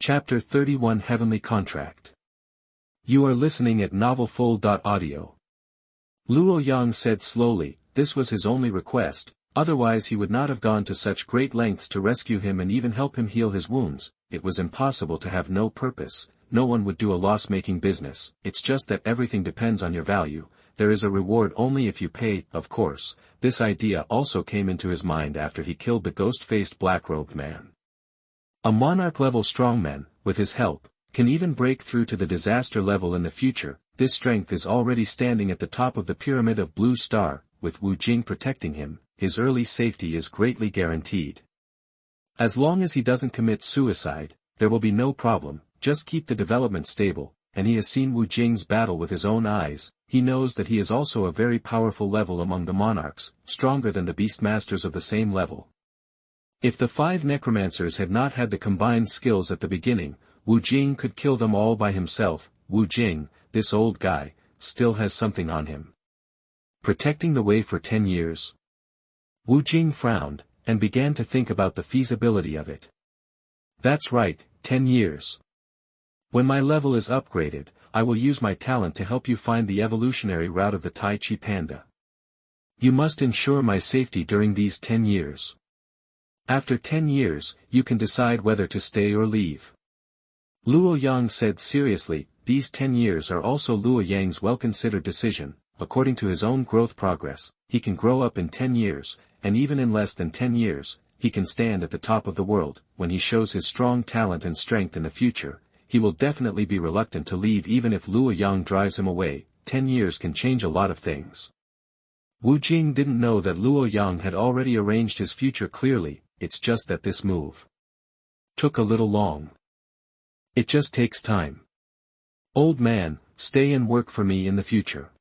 Chapter 31 Heavenly Contract. You are listening at novelfull.audio. Luo Yang said slowly, this was his only request, otherwise he would not have gone to such great lengths to rescue him and even help him heal his wounds. It was impossible to have no purpose, no one would do a loss-making business, it's just that everything depends on your value, there is a reward only if you pay, of course. This idea also came into his mind after he killed the ghost-faced black-robed man. A monarch-level strongman, with his help, can even break through to the disaster level in the future. This strength is already standing at the top of the pyramid of Blue Star, with Wu Jing protecting him, his early safety is greatly guaranteed. As long as he doesn't commit suicide, there will be no problem, just keep the development stable, and he has seen Wu Jing's battle with his own eyes, he knows that he is also a very powerful level among the monarchs, stronger than the beastmasters of the same level. If the 5 necromancers had not had the combined skills at the beginning, Wu Jing could kill them all by himself. Wu Jing, this old guy, still has something on him. Protecting the way for 10 years? Wu Jing frowned, and began to think about the feasibility of it. That's right, 10 years. When my level is upgraded, I will use my talent to help you find the evolutionary route of the Tai Chi Panda. You must ensure my safety during these 10 years. After 10 years, you can decide whether to stay or leave. Luo Yang said seriously, these 10 years are also Luo Yang's well-considered decision. According to his own growth progress, he can grow up in 10 years, and even in less than 10 years, he can stand at the top of the world. When he shows his strong talent and strength in the future, he will definitely be reluctant to leave even if Luo Yang drives him away. 10 years can change a lot of things. Wu Jing didn't know that Luo Yang had already arranged his future clearly. It's just that this move took a little long. It just takes time. Old man, stay and work for me in the future.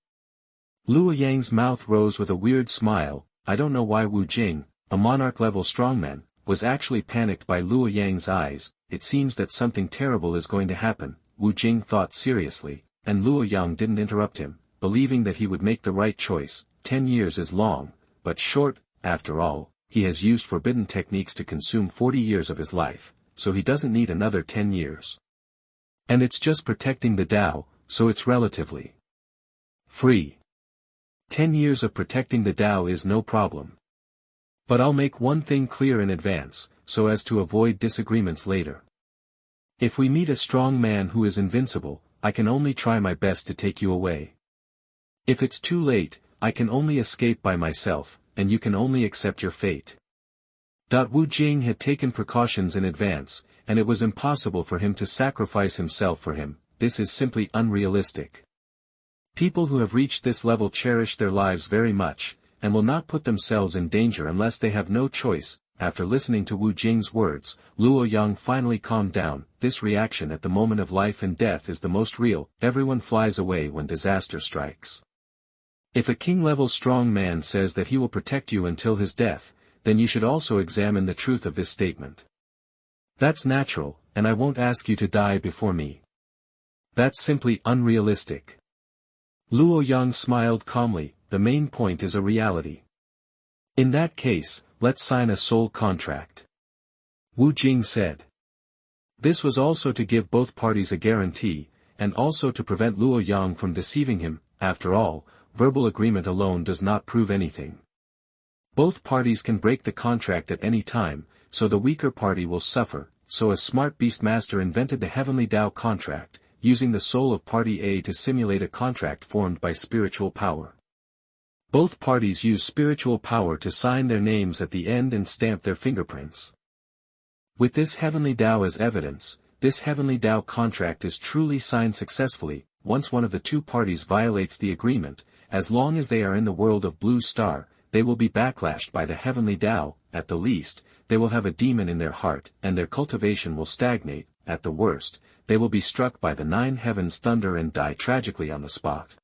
Luo Yang's mouth rose with a weird smile. I don't know why Wu Jing, a monarch-level strongman, was actually panicked by Luo Yang's eyes. It seems that something terrible is going to happen, Wu Jing thought seriously, and Luo Yang didn't interrupt him, believing that he would make the right choice. 10 years is long, but short, after all. He has used forbidden techniques to consume 40 years of his life, so he doesn't need another 10 years. And it's just protecting the Tao, so it's relatively free. 10 years of protecting the Tao is no problem. But I'll make one thing clear in advance, so as to avoid disagreements later. If we meet a strong man who is invincible, I can only try my best to take you away. If it's too late, I can only escape by myself, and you can only accept your fate. Wu Jing had taken precautions in advance, and it was impossible for him to sacrifice himself for him. This is simply unrealistic. People who have reached this level cherish their lives very much, and will not put themselves in danger unless they have no choice. After listening to Wu Jing's words, Luo Yang finally calmed down. This reaction at the moment of life and death is the most real. Everyone flies away when disaster strikes. If a king-level strong man says that he will protect you until his death, then you should also examine the truth of this statement. That's natural, and I won't ask you to die before me. That's simply unrealistic. Luo Yang smiled calmly, the main point is a reality. In that case, let's sign a soul contract. Wu Jing said. This was also to give both parties a guarantee, and also to prevent Luo Yang from deceiving him. After all, verbal agreement alone does not prove anything. Both parties can break the contract at any time, so the weaker party will suffer. So a smart beastmaster invented the Heavenly Tao contract, using the soul of party A to simulate a contract formed by spiritual power. Both parties use spiritual power to sign their names at the end and stamp their fingerprints. With this Heavenly Tao as evidence, this Heavenly Tao contract is truly signed successfully. Once one of the two parties violates the agreement, as long as they are in the world of Blue Star, they will be backlashed by the Heavenly Tao. At the least, they will have a demon in their heart, and their cultivation will stagnate. At the worst, they will be struck by the 9 heavens' thunder and die tragically on the spot.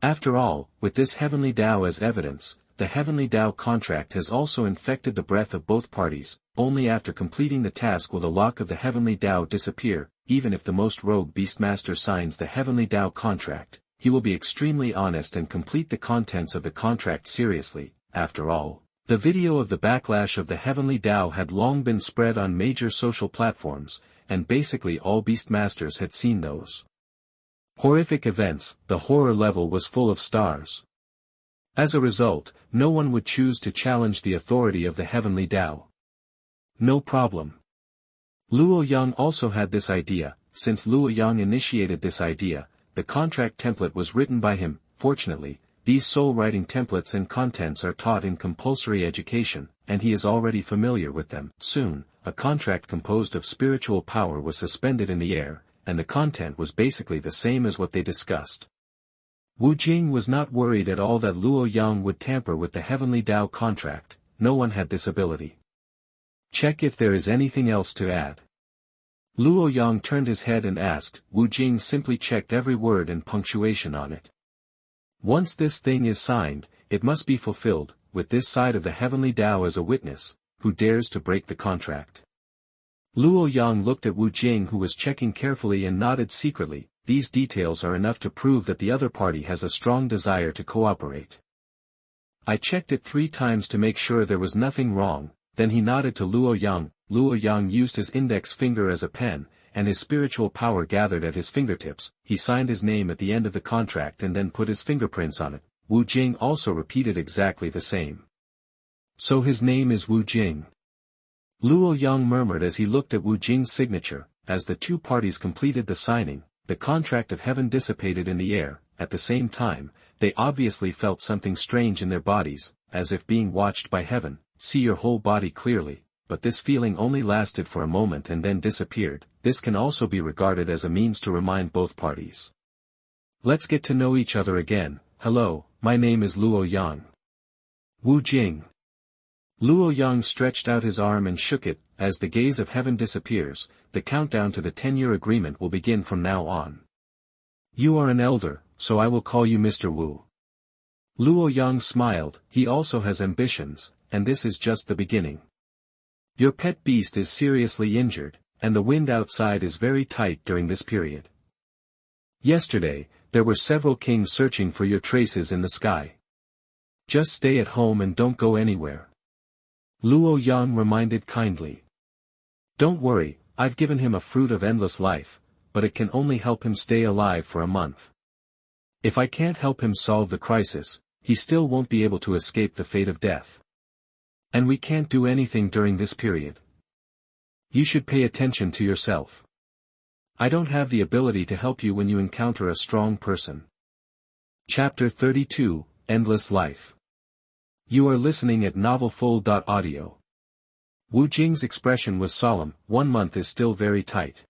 After all, with this Heavenly Tao as evidence, the Heavenly Tao contract has also infected the breath of both parties. Only after completing the task will the lock of the Heavenly Tao disappear. Even if the most rogue beastmaster signs the Heavenly Tao contract, he will be extremely honest and complete the contents of the contract seriously. After all, the video of the backlash of the Heavenly Tao had long been spread on major social platforms, and basically all Beastmasters had seen those horrific events. The horror level was full of stars. As a result, no one would choose to challenge the authority of the heavenly Tao. No problem. Luo Yang also had this idea. Since Luo Yang initiated this idea, the contract template was written by him. Fortunately, these soul-writing templates and contents are taught in compulsory education, and he is already familiar with them. Soon, a contract composed of spiritual power was suspended in the air, and the content was basically the same as what they discussed. Wu Jing was not worried at all that Luo Yang would tamper with the heavenly Tao contract. No one had this ability. Check if there is anything else to add. Luo Yang turned his head and asked. Wu Jing simply checked every word and punctuation on it. Once this thing is signed, it must be fulfilled, with this side of the heavenly Tao as a witness. Who dares to break the contract? Luo Yang looked at Wu Jing, who was checking carefully, and nodded secretly. These details are enough to prove that the other party has a strong desire to cooperate. I checked it 3 times to make sure there was nothing wrong. Then he nodded to Luo Yang. Luo Yang used his index finger as a pen, and his spiritual power gathered at his fingertips. He signed his name at the end of the contract and then put his fingerprints on it. Wu Jing also repeated exactly the same. So his name is Wu Jing. Luo Yang murmured as he looked at Wu Jing's signature. As the two parties completed the signing, the contract of heaven dissipated in the air. At the same time, they obviously felt something strange in their bodies, as if being watched by heaven. See your whole body clearly, but this feeling only lasted for a moment and then disappeared. This can also be regarded as a means to remind both parties. Let's get to know each other again. Hello, my name is Luo Yang. Wu Jing. Luo Yang stretched out his arm and shook it. As the gaze of heaven disappears, the countdown to the 10-year agreement will begin from now on. You are an elder, so I will call you Mr. Wu. Luo Yang smiled. He also has ambitions, and this is just the beginning. Your pet beast is seriously injured, and the wind outside is very tight during this period. Yesterday, there were several kings searching for your traces in the sky. Just stay at home and don't go anywhere. Luo Yang reminded kindly. Don't worry, I've given him a fruit of endless life, but it can only help him stay alive for a month. If I can't help him solve the crisis, he still won't be able to escape the fate of death. And we can't do anything during this period. You should pay attention to yourself. I don't have the ability to help you when you encounter a strong person. Chapter 32, Endless Life. You are listening at NovelFull.audio. Wu Jing's expression was solemn. 1 month is still very tight.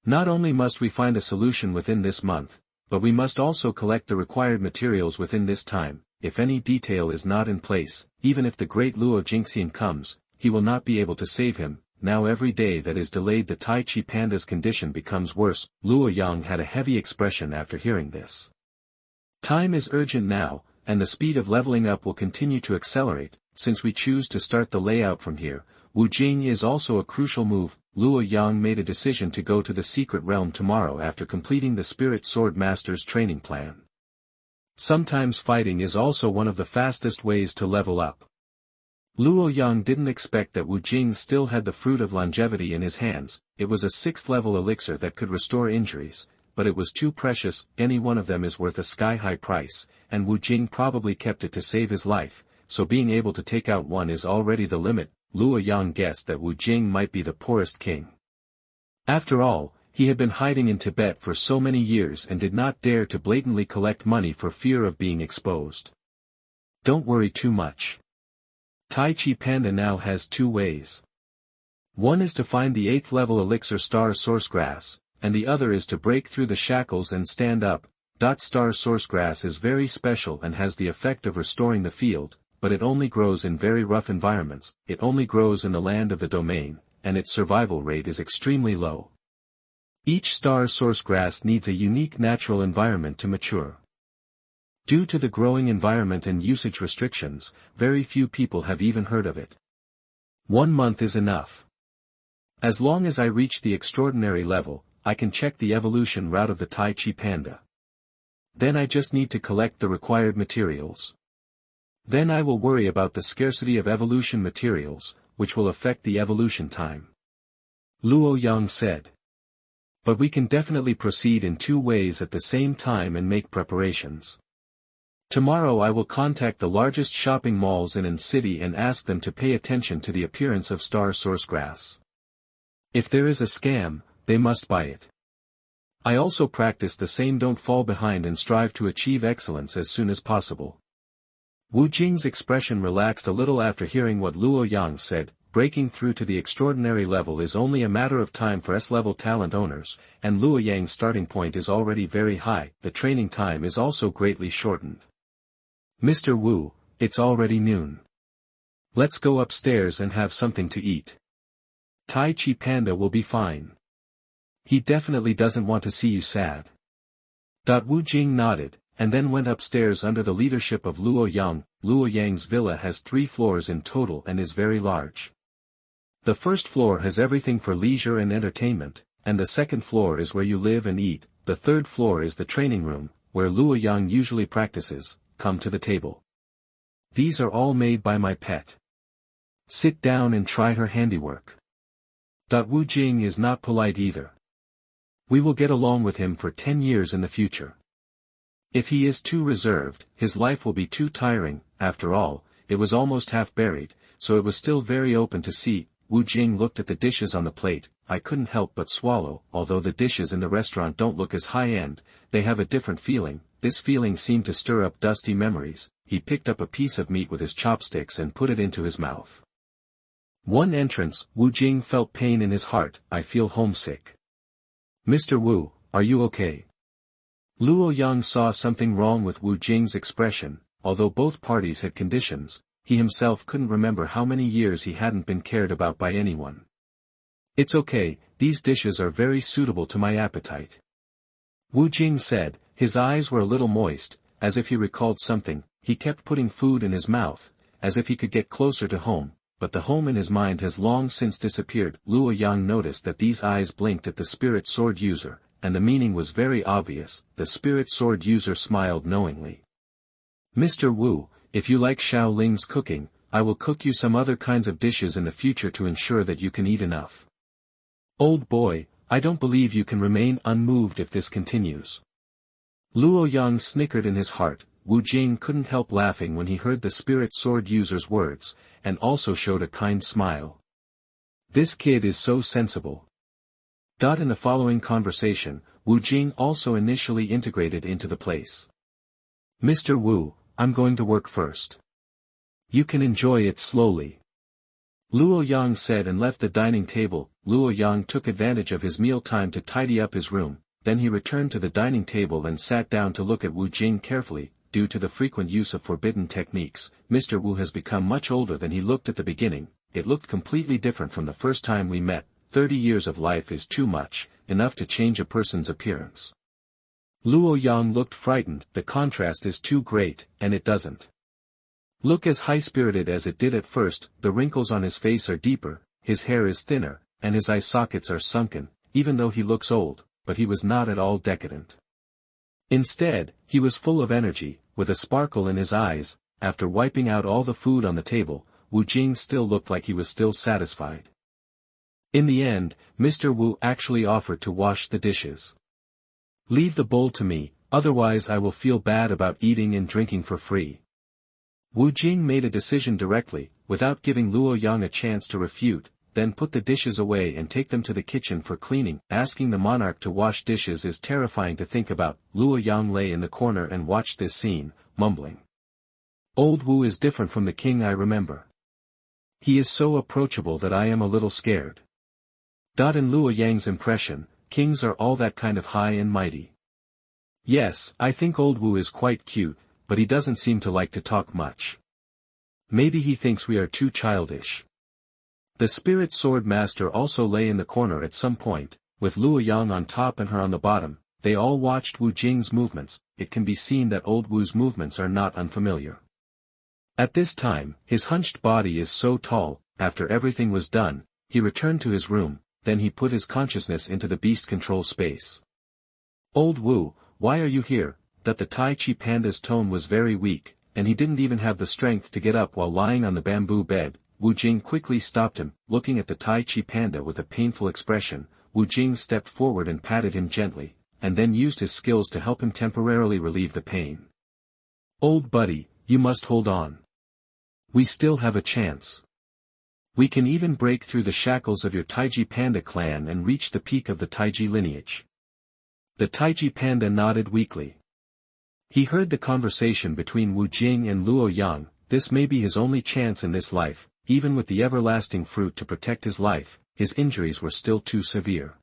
Not only must we find a solution within this month, but we must also collect the required materials within this time. If any detail is not in place, even if the great Luo Jingxian comes, he will not be able to save him. Now every day that is delayed, the Tai Chi Panda's condition becomes worse. Luo Yang had a heavy expression after hearing this. Time is urgent now, and the speed of leveling up will continue to accelerate. Since we choose to start the layout from here, Wu Jing is also a crucial move. Luo Yang made a decision to go to the secret realm tomorrow after completing the Spirit Sword Master's training plan. Sometimes fighting is also one of the fastest ways to level up. Luo Yang didn't expect that Wu Jing still had the fruit of longevity in his hands. It was a 6th level elixir that could restore injuries, but it was too precious. Any one of them is worth a sky-high price, and Wu Jing probably kept it to save his life, so being able to take out one is already the limit. Luo Yang guessed that Wu Jing might be the poorest king. After all, he had been hiding in Tibet for so many years and did not dare to blatantly collect money for fear of being exposed. Don't worry too much. Tai Chi Panda now has 2 ways. One is to find the 8th level elixir Star Source Grass, and the other is to break through the shackles and stand up. Star Source Grass is very special and has the effect of restoring the field, but it only grows in very rough environments. It only grows in the land of the domain, and its survival rate is extremely low. Each Star Source Grass needs a unique natural environment to mature. Due to the growing environment and usage restrictions, very few people have even heard of it. 1 month is enough. As long as I reach the extraordinary level, I can check the evolution route of the Tai Chi Panda. Then I just need to collect the required materials. Then I will worry about the scarcity of evolution materials, which will affect the evolution time. Luo Yang said. But we can definitely proceed in 2 ways at the same time and make preparations. Tomorrow I will contact the largest shopping malls in city and ask them to pay attention to the appearance of star source grass. If there is a scam, they must buy it. I also practice the same don't fall behind and strive to achieve excellence as soon as possible. Wu Jing's expression relaxed a little after hearing what Luo Yang said. Breaking through to the extraordinary level is only a matter of time for S-level talent owners, and Luo Yang's starting point is already very high. The training time is also greatly shortened. Mr. Wu, it's already noon. Let's go upstairs and have something to eat. Tai Chi Panda will be fine. He definitely doesn't want to see you sad. Wu Jing nodded, and then went upstairs under the leadership of Luo Yang. Luo Yang's villa has 3 floors in total and is very large. The first floor has everything for leisure and entertainment, and the second floor is where you live and eat. The third floor is the training room, where Luo Yang usually practices. Come to the table. These are all made by my pet. Sit down and try her handiwork. Wu Jing is not polite either. We will get along with him for 10 years in the future. If he is too reserved, his life will be too tiring. After all, it was almost half buried, so it was still very open to see. Wu Jing looked at the dishes on the plate. I couldn't help but swallow. Although the dishes in the restaurant don't look as high-end, they have a different feeling. This feeling seemed to stir up dusty memories. He picked up a piece of meat with his chopsticks and put it into his mouth. One entrance, Wu Jing felt pain in his heart. I feel homesick. Mr. Wu, are you okay? Luo Yang saw something wrong with Wu Jing's expression. Although both parties had conditions, he himself couldn't remember how many years he hadn't been cared about by anyone. It's okay, these dishes are very suitable to my appetite. Wu Jing said, his eyes were a little moist, as if he recalled something. He kept putting food in his mouth, as if he could get closer to home, but the home in his mind has long since disappeared. Luo Yang noticed that these eyes blinked at the spirit sword user, and the meaning was very obvious. The spirit sword user smiled knowingly. Mr. Wu, if you like Shaoling's cooking, I will cook you some other kinds of dishes in the future to ensure that you can eat enough. Old boy, I don't believe you can remain unmoved if this continues. Luo Yang snickered in his heart. Wu Jing couldn't help laughing when he heard the spirit sword user's words, and also showed a kind smile. This kid is so sensible. In the following conversation, Wu Jing also initially integrated into the place. Mr. Wu, I'm going to work first. You can enjoy it slowly. Luo Yang said and left the dining table. Luo Yang took advantage of his meal time to tidy up his room, then he returned to the dining table and sat down to look at Wu Jing carefully. Due to the frequent use of forbidden techniques, Mr. Wu has become much older than he looked at the beginning. It looked completely different from the first time we met. 30 years of life is too much, enough to change a person's appearance. Luo Yang looked frightened. The contrast is too great, and it doesn't look as high-spirited as it did at first. The wrinkles on his face are deeper, his hair is thinner, and his eye sockets are sunken. Even though he looks old, but he was not at all decadent. Instead, he was full of energy, with a sparkle in his eyes. After wiping out all the food on the table, Wu Jing still looked like he was still satisfied. In the end, Mr. Wu actually offered to wash the dishes. Leave the bowl to me, otherwise I will feel bad about eating and drinking for free. Wu Jing made a decision directly, without giving Luo Yang a chance to refute, then put the dishes away and take them to the kitchen for cleaning. Asking the monarch to wash dishes is terrifying to think about. Luo Yang lay in the corner and watched this scene, mumbling. Old Wu is different from the king I remember. He is so approachable that I am a little scared. In Luo Yang's impression, kings are all that kind of high and mighty. Yes, I think old Wu is quite cute, but he doesn't seem to like to talk much. Maybe he thinks we are too childish. The spirit sword master also lay in the corner at some point, with Luo Yang on top and her on the bottom. They all watched Wu Jing's movements. It can be seen that old Wu's movements are not unfamiliar. At this time, his hunched body is so tall. After everything was done, he returned to his room, then he put his consciousness into the beast control space. Old Wu, why are you here? The Tai Chi Panda's tone was very weak, and he didn't even have the strength to get up while lying on the bamboo bed. Wu Jing quickly stopped him. Looking at the Tai Chi panda with a painful expression, Wu Jing stepped forward and patted him gently, and then used his skills to help him temporarily relieve the pain. "Old buddy, you must hold on. We still have a chance. We can even break through the shackles of your Taiji panda clan and reach the peak of the Taiji lineage." The Taiji panda nodded weakly. He heard the conversation between Wu Jing and Luo Yang. This may be his only chance in this life. Even with the everlasting fruit to protect his life, his injuries were still too severe.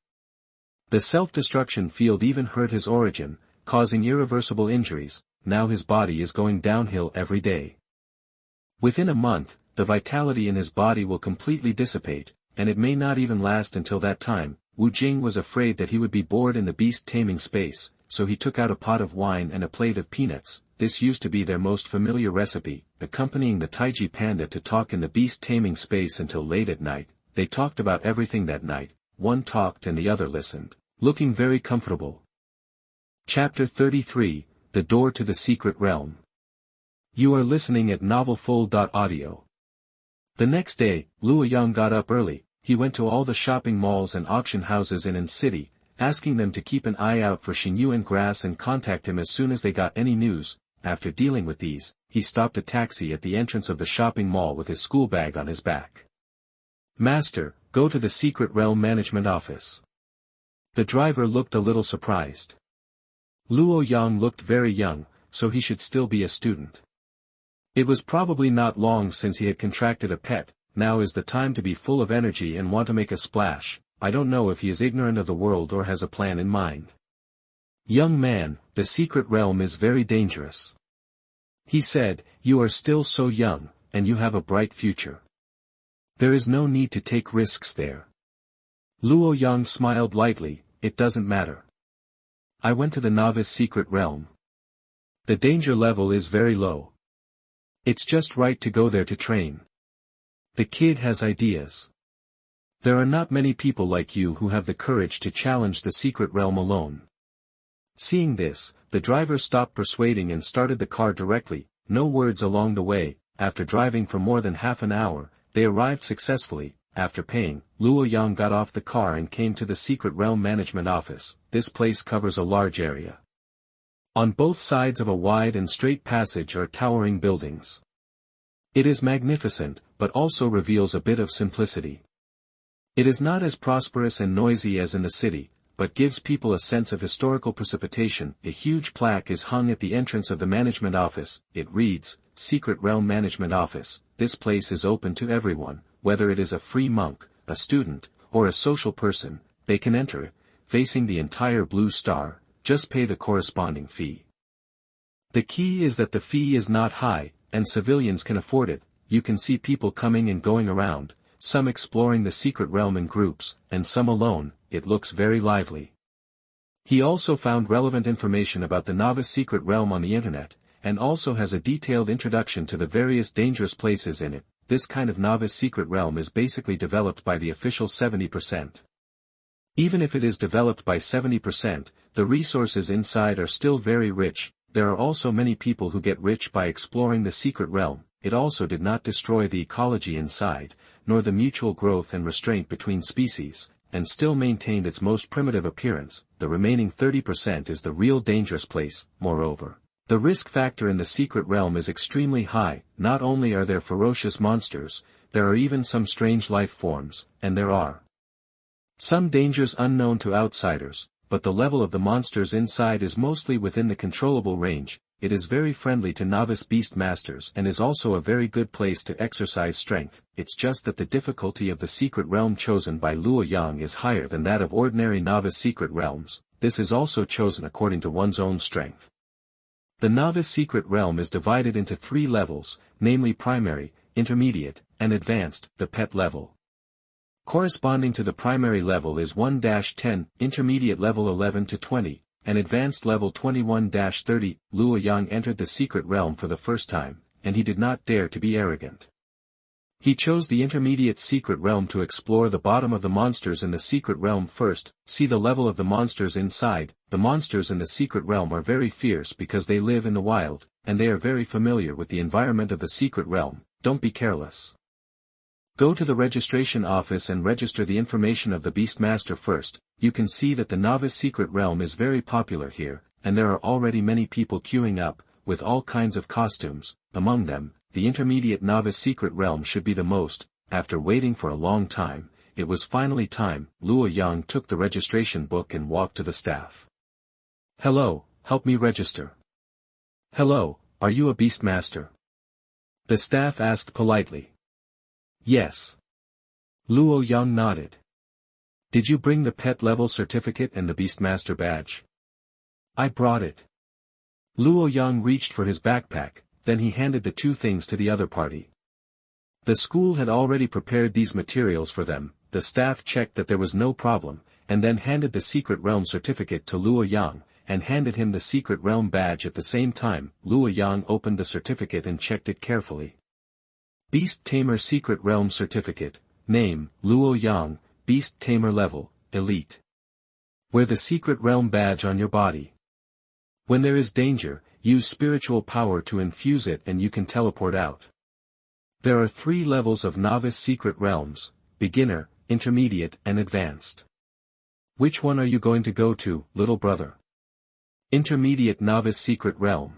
The self-destruction field even hurt his origin, causing irreversible injuries. Now his body is going downhill every day. Within a month, the vitality in his body will completely dissipate, and it may not even last until that time. Wu Jing was afraid that he would be bored in the beast taming space, so he took out a pot of wine and a plate of peanuts. This used to be their most familiar recipe, accompanying the Taiji panda to talk in the beast taming space until late at night. They talked about everything that night. One talked and the other listened, looking very comfortable. Chapter 33, The Door to the Secret Realm. You are listening at NovelFull.audio. The next day, Luo Yang got up early. He went to all the shopping malls and auction houses in city, asking them to keep an eye out for Xinyu and Grass and contact him as soon as they got any news. After dealing with these, he stopped a taxi at the entrance of the shopping mall with his school bag on his back. "Master, go to the Secret Realm Management Office." The driver looked a little surprised. Luo Yang looked very young, so he should still be a student. It was probably not long since he had contracted a pet. Now is the time to be full of energy and want to make a splash. I don't know if he is ignorant of the world or has a plan in mind. "Young man, the secret realm is very dangerous," he said. "You are still so young, and you have a bright future. There is no need to take risks there." Luo Yang smiled lightly. "It doesn't matter. I went to the novice secret realm. The danger level is very low. It's just right to go there to train." The kid has ideas. There are not many people like you who have the courage to challenge the secret realm alone. Seeing this, the driver stopped persuading and started the car directly. No words along the way. After driving for more than half an hour, they arrived successfully. After paying, Luo Yang got off the car and came to the Secret Realm Management Office. This place covers a large area. On both sides of a wide and straight passage are towering buildings. It is magnificent, but also reveals a bit of simplicity. It is not as prosperous and noisy as in the city, but gives people a sense of historical precipitation. A huge plaque is hung at the entrance of the management office. It reads, Secret Realm Management Office. This place is open to everyone, whether it is a free monk, a student, or a social person. They can enter it, facing the entire blue star. Just pay the corresponding fee. The key is that the fee is not high, and civilians can afford it. You can see people coming and going around, some exploring the secret realm in groups, and some alone. It looks very lively. He also found relevant information about the novice secret realm on the internet, and also has a detailed introduction to the various dangerous places in it. This kind of novice secret realm is basically developed by the official 70%. Even if it is developed by 70%, the resources inside are still very rich. There are also many people who get rich by exploring the secret realm. It also did not destroy the ecology inside, nor the mutual growth and restraint between species, and still maintained its most primitive appearance. The remaining 30% is the real dangerous place. Moreover, the risk factor in the secret realm is extremely high. Not only are there ferocious monsters, there are even some strange life forms, and there are some dangers unknown to outsiders, but the level of the monsters inside is mostly within the controllable range. It is very friendly to novice beast masters and is also a very good place to exercise strength. It's just that the difficulty of the secret realm chosen by Luo Yang is higher than that of ordinary novice secret realms. This is also chosen according to one's own strength. The novice secret realm is divided into 3 levels, namely primary, intermediate, and advanced. The pet level corresponding to the primary level is 1-10, intermediate level 11 to 20, and advanced level 21-30. Luo Yang entered the secret realm for the first time, and he did not dare to be arrogant. He chose the intermediate secret realm to explore the bottom of the monsters in the secret realm first. See the level of the monsters inside. The monsters in the secret realm are very fierce because they live in the wild, and they are very familiar with the environment of the secret realm. Don't be careless. Go to the registration office and register the information of the Beastmaster first. You can see that the novice secret realm is very popular here, and there are already many people queuing up, with all kinds of costumes. Among them, the intermediate novice secret realm should be the most. After waiting for a long time, it was finally time. Luo Yang took the registration book and walked to the staff. "Hello, help me register." "Hello, are you a Beastmaster?" the staff asked politely. "Yes." Luo Yang nodded. "Did you bring the pet level certificate and the Beastmaster badge?" "I brought it." Luo Yang reached for his backpack, then he handed the two things to the other party. The school had already prepared these materials for them. The staff checked that there was no problem, and then handed the secret realm certificate to Luo Yang, and handed him the secret realm badge at the same time. Luo Yang opened the certificate and checked it carefully. Beast Tamer Secret Realm Certificate, name, Luo Yang, Beast Tamer Level, Elite. Wear the Secret Realm badge on your body. When there is danger, use spiritual power to infuse it and you can teleport out. There are 3 levels of Novice Secret Realms, Beginner, Intermediate and Advanced. Which one are you going to go to, little brother? Intermediate Novice Secret Realm.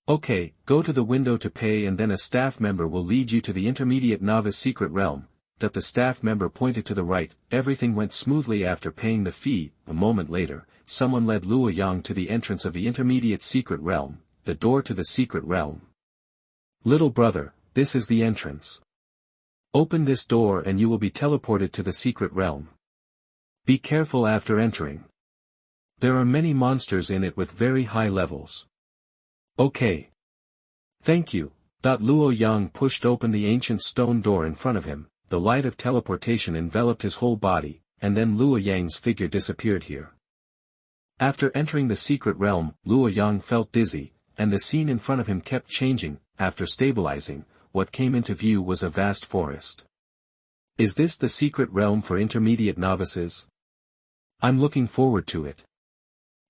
Okay, go to the window to pay and then a staff member will lead you to the Intermediate Novice Secret Realm. That the staff member pointed to the right. Everything went smoothly after paying the fee. A moment later, someone led Luo Yang to the entrance of the Intermediate Secret Realm, the door to the Secret Realm. Little brother, this is the entrance. Open this door and you will be teleported to the Secret Realm. Be careful after entering. There are many monsters in it with very high levels. Okay. Thank you. Luo Yang pushed open the ancient stone door in front of him. The light of teleportation enveloped his whole body, and then Luo Yang's figure disappeared here. After entering the secret realm, Luo Yang felt dizzy, and the scene in front of him kept changing. After stabilizing, what came into view was a vast forest. Is this the secret realm for intermediate novices? I'm looking forward to it.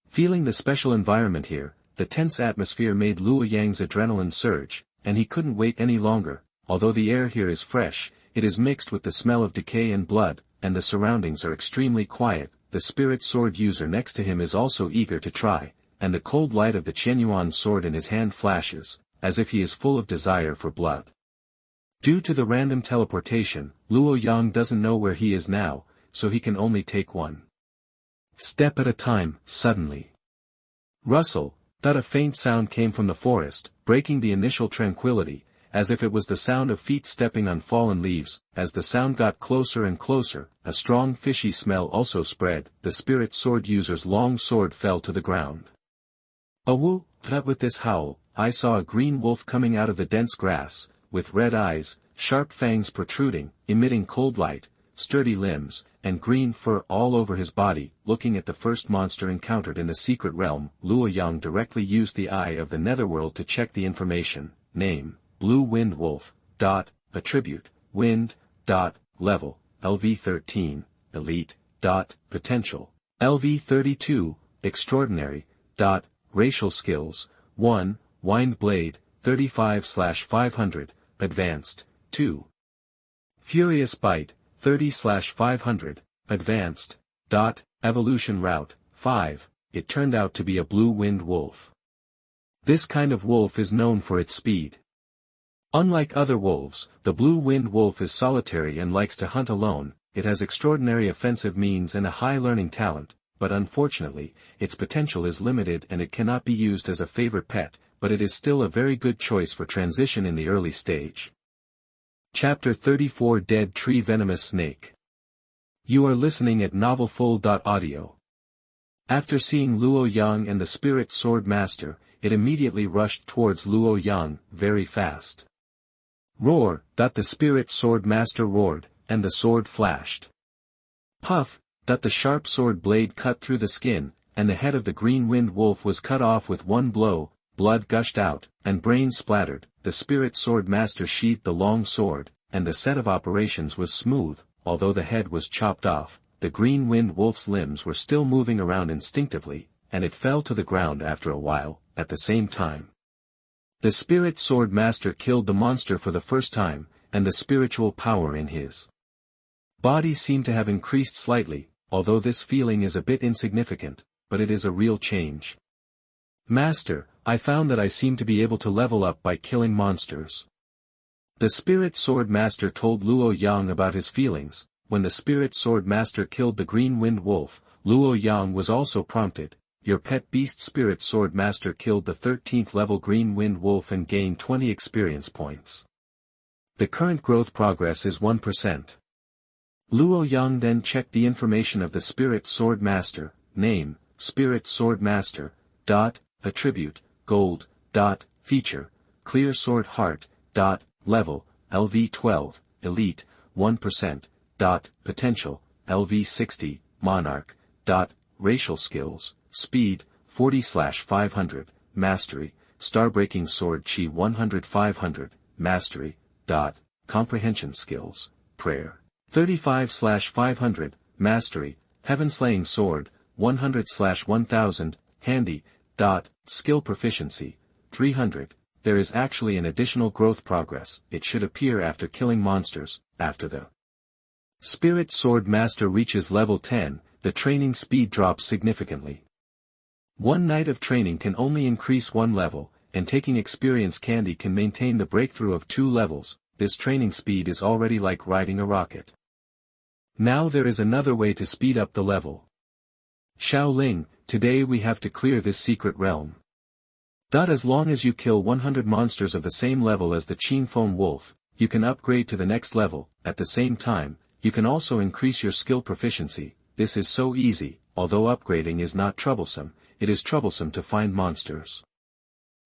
Feeling the special environment here, the tense atmosphere made Luo Yang's adrenaline surge, and he couldn't wait any longer. Although the air here is fresh, it is mixed with the smell of decay and blood, and the surroundings are extremely quiet. The spirit sword user next to him is also eager to try, and the cold light of the Qianyuan sword in his hand flashes, as if he is full of desire for blood. Due to the random teleportation, Luo Yang doesn't know where he is now, so he can only take one step at a time. Suddenly, rustle, a faint sound came from the forest, breaking the initial tranquility, as if it was the sound of feet stepping on fallen leaves. As the sound got closer and closer, a strong fishy smell also spread. The spirit sword user's long sword fell to the ground. Awoo! With this howl, I saw a green wolf coming out of the dense grass, with red eyes, sharp fangs protruding, emitting cold light, sturdy limbs, and green fur all over his body. Looking at the first monster encountered in the secret realm, Luo Yang directly used the Eye of the Netherworld to check the information. Name, Blue Wind Wolf. Attribute, Wind. Level, LV13, Elite. Potential, LV32, Extraordinary. Racial skills, 1, Wind Blade, 35/500, Advanced, 2. Furious Bite, 30/500, Advanced. Evolution Route, 5, it turned out to be a blue wind wolf. This kind of wolf is known for its speed. Unlike other wolves, the blue wind wolf is solitary and likes to hunt alone. It has extraordinary offensive means and a high learning talent, but unfortunately, its potential is limited and it cannot be used as a favorite pet, but it is still a very good choice for transition in the early stage. Chapter 34 Dead Tree Venomous Snake. You are listening at novelfull.audio. After seeing Luo Yang and the Spirit Sword Master, it immediately rushed towards Luo Yang, very fast. Roar! The Spirit Sword Master roared, and the sword flashed. Puff! The sharp sword blade cut through the skin, and the head of the green wind wolf was cut off with one blow. Blood gushed out, and brains splattered. The Spirit Sword Master sheathed the long sword, and the set of operations was smooth. Although the head was chopped off, the green wind wolf's limbs were still moving around instinctively, and it fell to the ground after a while. At the same time, the Spirit Sword Master killed the monster for the first time, and the spiritual power in his body seemed to have increased slightly, although this feeling is a bit insignificant, but it is a real change. Master, I found that I seem to be able to level up by killing monsters. The Spirit Sword Master told Luo Yang about his feelings. When the Spirit Sword Master killed the Green Wind Wolf, Luo Yang was also prompted. Your pet beast Spirit Sword Master killed the 13th level Green Wind Wolf and gained 20 experience points. The current growth progress is 1%. Luo Yang then checked the information of the Spirit Sword Master, name, Spirit Sword Master, attribute, gold, feature, clear sword heart, level, LV12, elite, 1%, potential, LV60, monarch, racial skills, speed, 40/500, mastery, starbreaking sword chi 100/500, mastery, comprehension skills, prayer, 35/500, mastery, heaven-slaying sword, 100/1000, handy, skill proficiency, 300. There is actually an additional growth progress. It should appear after killing monsters. After the Spirit Sword Master reaches level 10, the training speed drops significantly. One night of training can only increase one level, and taking experience candy can maintain the breakthrough of 2 levels. This training speed is already like riding a rocket. Now there is another way to speed up the level. Shaoling, today we have to clear this secret realm. As long as you kill 100 monsters of the same level as the Qingfeng Wolf, you can upgrade to the next level. At the same time, you can also increase your skill proficiency. This is so easy. Although upgrading is not troublesome, it is troublesome to find monsters.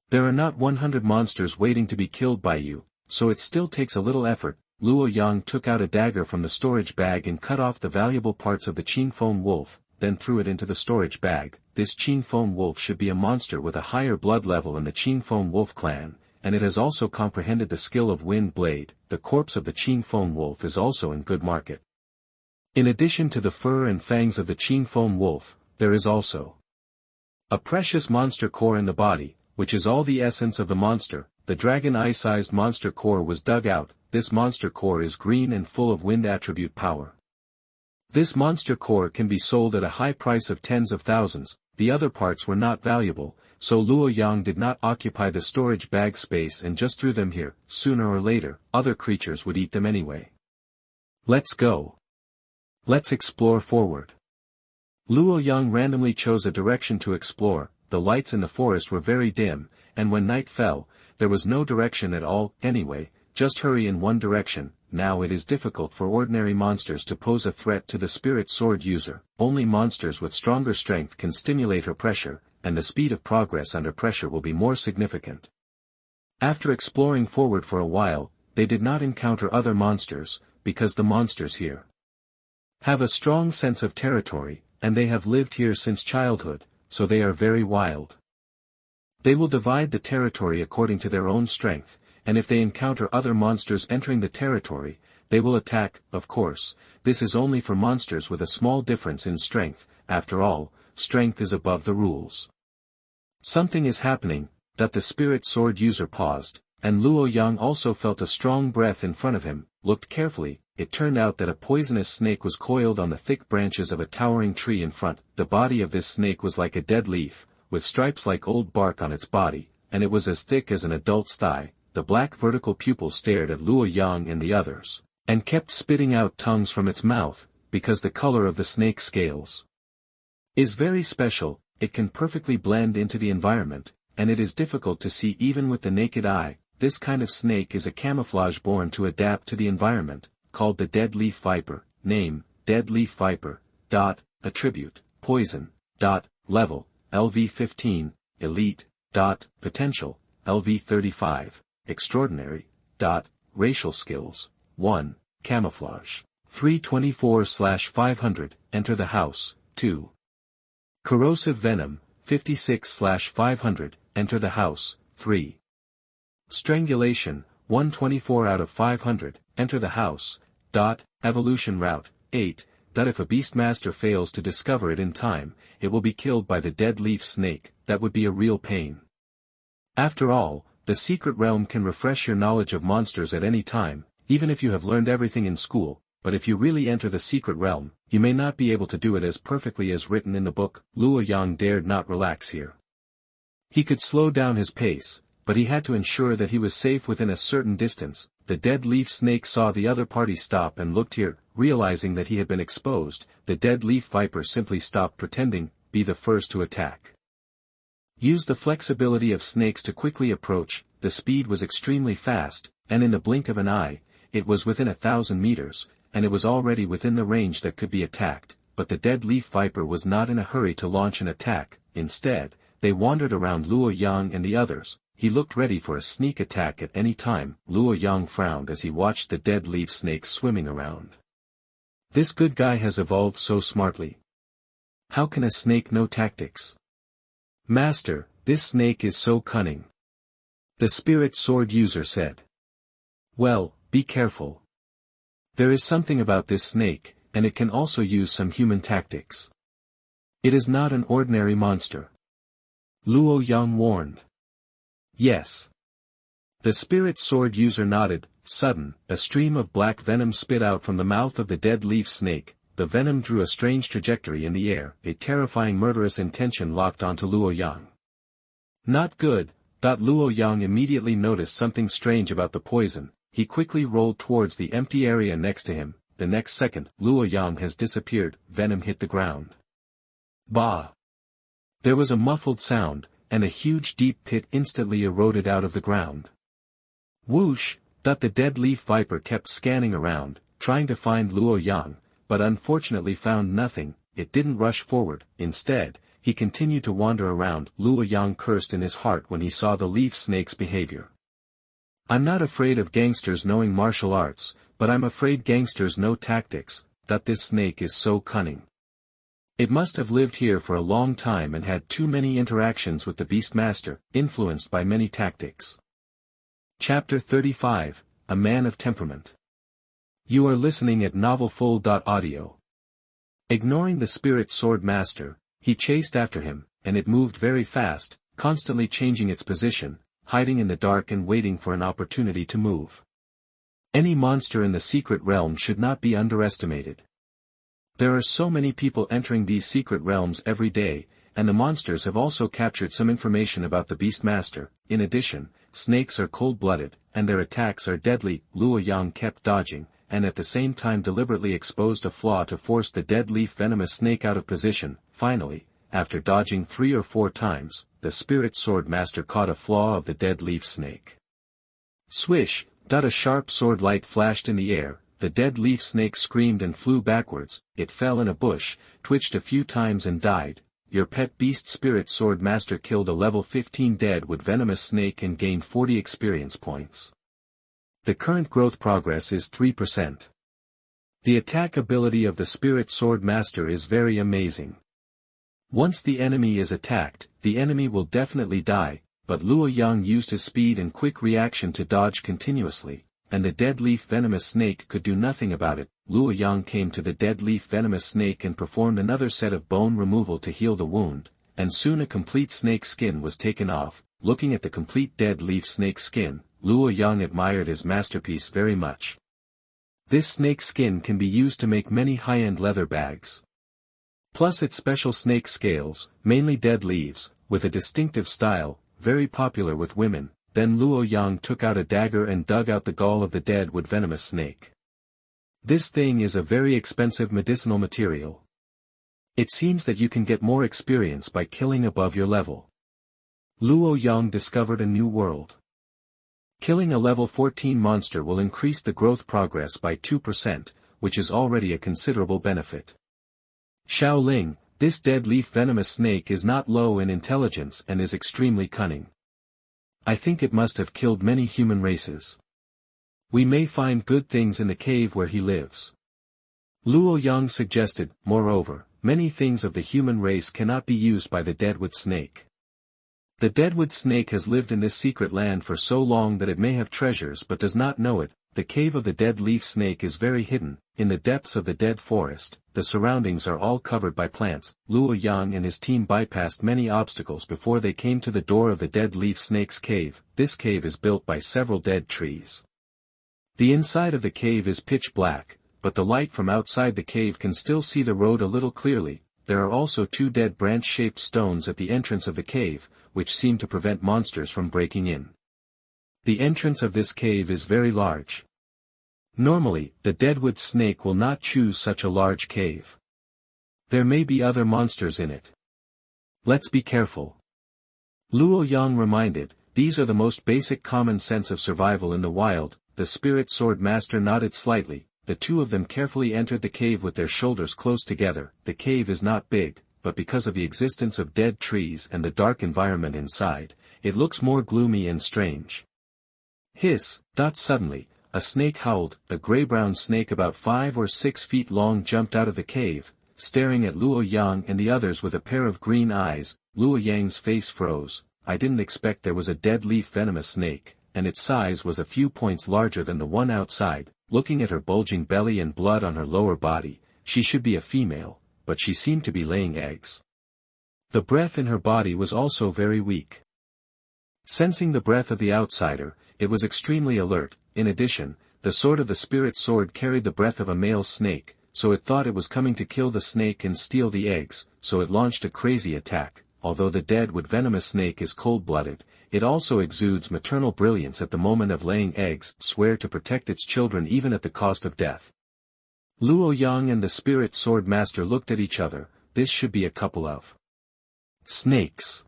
There are not 100 monsters waiting to be killed by you, so it still takes a little effort. Luo Yang took out a dagger from the storage bag and cut off the valuable parts of the Qingfeng Wolf, then threw it into the storage bag. This Qingfeng Wolf should be a monster with a higher blood level in the Qingfeng Wolf clan, and it has also comprehended the skill of Wind Blade. The corpse of the Qingfeng Wolf is also in good market. In addition to the fur and fangs of the Qingfeng Wolf, there is also a precious monster core in the body, which is all the essence of the monster. The dragon eye-sized monster core was dug out. This monster core is green and full of wind attribute power. This monster core can be sold at a high price of tens of thousands. The other parts were not valuable, so Luo Yang did not occupy the storage bag space and just threw them here. Sooner or later, other creatures would eat them anyway. Let's go. Let's explore forward. Luo Yang randomly chose a direction to explore. The lights in the forest were very dim, and when night fell, there was no direction at all. Anyway, just hurry in one direction. Now it is difficult for ordinary monsters to pose a threat to the Spirit Sword user. Only monsters with stronger strength can stimulate her pressure, and the speed of progress under pressure will be more significant. After exploring forward for a while, they did not encounter other monsters, because the monsters here have a strong sense of territory, and they have lived here since childhood, so they are very wild. They will divide the territory according to their own strength, and if they encounter other monsters entering the territory, they will attack. Of course, this is only for monsters with a small difference in strength. After all, strength is above the rules. Something is happening. The Spirit Sword user paused, and Luo Yang also felt a strong breath in front of him. Looked carefully, it turned out that a poisonous snake was coiled on the thick branches of a towering tree in front. The body of this snake was like a dead leaf, with stripes like old bark on its body, and it was as thick as an adult's thigh. The black vertical pupil stared at Luo Yang and the others, and kept spitting out tongues from its mouth, because the color of the snake scales is very special. It can perfectly blend into the environment, and it is difficult to see even with the naked eye. This kind of snake is a camouflage born to adapt to the environment, called the dead leaf viper. Name, dead leaf viper. Attribute, poison. Level, LV15, elite. Potential, LV35, extraordinary. Racial skills, 1, camouflage. 324/500, enter the house. 2. Corrosive venom, 56/500, enter the house. 3. Strangulation, 124 out of 500, enter the house. Evolution route, 8. If a Beastmaster fails to discover it in time, it will be killed by the dead leaf snake. That would be a real pain. After all, the secret realm can refresh your knowledge of monsters at any time. even if you have learned everything in school, but if you really enter the secret realm, you may not be able to do it as perfectly as written in the book. Luo Yang dared not relax here. He could slow down his pace, but he had to ensure that he was safe within a certain distance. The dead leaf snake saw the other party stop and looked here, realizing that he had been exposed. The dead leaf viper simply stopped pretending, be the first to attack. Use the flexibility of snakes to quickly approach. The speed was extremely fast, and in the blink of an eye, it was within 1,000 meters, and it was already within the range that could be attacked, but the dead leaf viper was not in a hurry to launch an attack. Instead, they wandered around Luo Yang and the others. He looked ready for a sneak attack at any time. Luo Yang frowned as he watched the dead leaf snake swimming around. This good guy has evolved so smartly. How can a snake know tactics? Master, this snake is so cunning. The spirit sword user said. Well, be careful. There is something about this snake, and it can also use some human tactics. It is not an ordinary monster. Luo Yang warned. Yes. The spirit sword user nodded. Sudden, a stream of black venom spit out from the mouth of the dead leaf snake. The venom drew a strange trajectory in the air. A terrifying murderous intention locked onto Luo Yang. Not good. Luo Yang immediately noticed something strange about the poison. He quickly rolled towards the empty area next to him. The next second, Luo Yang has disappeared. Venom hit the ground. Bah! There was a muffled sound, and a huge deep pit instantly eroded out of the ground. Whoosh! The dead leaf viper kept scanning around, trying to find Luo Yang, but unfortunately found nothing. It didn't rush forward. Instead, he continued to wander around. Luo Yang cursed in his heart when he saw the leaf snake's behavior. I'm not afraid of gangsters knowing martial arts, but I'm afraid gangsters know tactics. This snake is so cunning. It must have lived here for a long time and had too many interactions with the Beastmaster, influenced by many tactics. Chapter 35, A Man of Temperament. You are listening at NovelFull.audio. Ignoring the spirit sword master, he chased after him, and it moved very fast, constantly changing its position, hiding in the dark and waiting for an opportunity to move. Any monster in the secret realm should not be underestimated. There are so many people entering these secret realms every day, and the monsters have also captured some information about the Beastmaster. In addition, snakes are cold-blooded, and their attacks are deadly. Luo Yang kept dodging, and at the same time deliberately exposed a flaw to force the dead leaf venomous snake out of position. Finally, after dodging 3 or 4 times, the spirit sword master caught a flaw of the dead leaf snake. Swish! A sharp sword light flashed in the air. The dead leaf snake screamed and flew backwards. It fell in a bush, twitched a few times and died. Your pet beast spirit sword master killed a level 15 deadwood venomous snake and gained 40 experience points. The current growth progress is 3%. The attack ability of the spirit sword master is very amazing. Once the enemy is attacked, the enemy will definitely die, but Luo Yang used his speed and quick reaction to dodge continuously, and the dead leaf venomous snake could do nothing about it. Luo Yang came to the dead leaf venomous snake and performed another set of bone removal to heal the wound, and soon a complete snake skin was taken off. Looking at the complete dead leaf snake skin, Luo Yang admired his masterpiece very much. This snake skin can be used to make many high-end leather bags. Plus its special snake scales, mainly dead leaves, with a distinctive style, very popular with women. Then Luo Yang took out a dagger and dug out the gall of the deadwood venomous snake. This thing is a very expensive medicinal material. It seems that you can get more experience by killing above your level. Luo Yang discovered a new world. Killing a level 14 monster will increase the growth progress by 2%, which is already a considerable benefit. Shaoling, this dead leaf venomous snake is not low in intelligence and is extremely cunning. I think it must have killed many human races. We may find good things in the cave where he lives. Luo Yang suggested. Moreover, many things of the human race cannot be used by the deadwood snake. The deadwood snake has lived in this secret land for so long that it may have treasures but does not know it. The cave of the dead leaf snake is very hidden, in the depths of the dead forest. The surroundings are all covered by plants. Luo Yang and his team bypassed many obstacles before they came to the door of the dead leaf snake's cave. This cave is built by several dead trees. The inside of the cave is pitch black, but the light from outside the cave can still see the road a little clearly. There are also 2 dead branch-shaped stones at the entrance of the cave, which seem to prevent monsters from breaking in. The entrance of this cave is very large. Normally, the deadwood snake will not choose such a large cave. There may be other monsters in it. Let's be careful. Luo Yang reminded, these are the most basic common sense of survival in the wild. The spirit sword master nodded slightly. The 2 of them carefully entered the cave with their shoulders close together. The cave is not big, but because of the existence of dead trees and the dark environment inside, it looks more gloomy and strange. Hiss! Suddenly, a snake howled. A gray-brown snake about 5 or 6 feet long jumped out of the cave, staring at Luo Yang and the others with a pair of green eyes. Luo Yang's face froze. I didn't expect there was a dead leaf venomous snake, and its size was a few points larger than the one outside. Looking at her bulging belly and blood on her lower body, she should be a female, but she seemed to be laying eggs. The breath in her body was also very weak. Sensing the breath of the outsider, it was extremely alert. In addition, the sword of the spirit sword carried the breath of a male snake, so it thought it was coming to kill the snake and steal the eggs, so it launched a crazy attack. Although the deadwood venomous snake is cold-blooded, it also exudes maternal brilliance at the moment of laying eggs, swear to protect its children even at the cost of death. Luo Yang and the spirit sword master looked at each other. This should be a couple of snakes.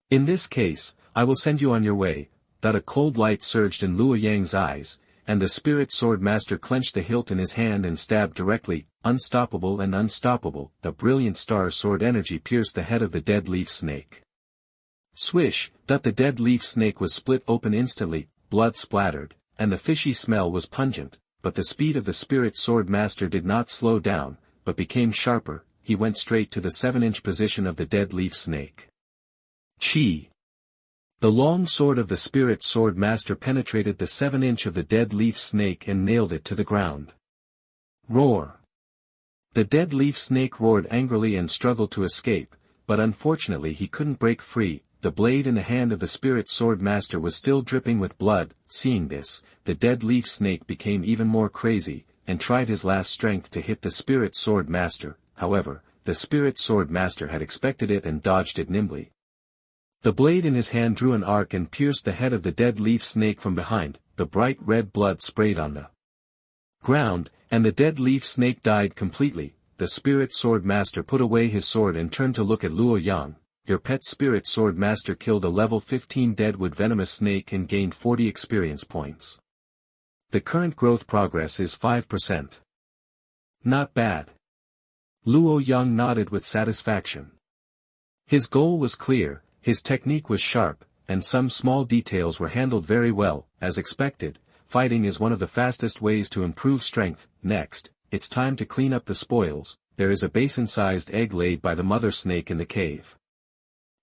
In this case, I will send you on your way. A cold light surged in Luo Yang's eyes, and the spirit sword master clenched the hilt in his hand and stabbed directly. Unstoppable and unstoppable, a brilliant star sword energy pierced the head of the dead leaf snake. Swish! The dead leaf snake was split open instantly, blood splattered, and the fishy smell was pungent, but the speed of the spirit sword master did not slow down, but became sharper. He went straight to the 7-inch position of the dead leaf snake. Chi! The long sword of the spirit sword master penetrated the 7-inch of the dead leaf snake and nailed it to the ground. Roar! The dead leaf snake roared angrily and struggled to escape, but unfortunately he couldn't break free. The blade in the hand of the spirit sword master was still dripping with blood. Seeing this, the dead leaf snake became even more crazy, and tried his last strength to hit the spirit sword master. However, the spirit sword master had expected it and dodged it nimbly. The blade in his hand drew an arc and pierced the head of the dead leaf snake from behind. The bright red blood sprayed on the ground, and the dead leaf snake died completely. The spirit sword master put away his sword and turned to look at Luo Yang. Your pet spirit sword master killed a level 15 deadwood venomous snake and gained 40 experience points. The current growth progress is 5%. Not bad. Luo Yang nodded with satisfaction. His goal was clear, his technique was sharp, and some small details were handled very well. As expected, fighting is one of the fastest ways to improve strength. Next, it's time to clean up the spoils. There is a basin-sized egg laid by the mother snake in the cave.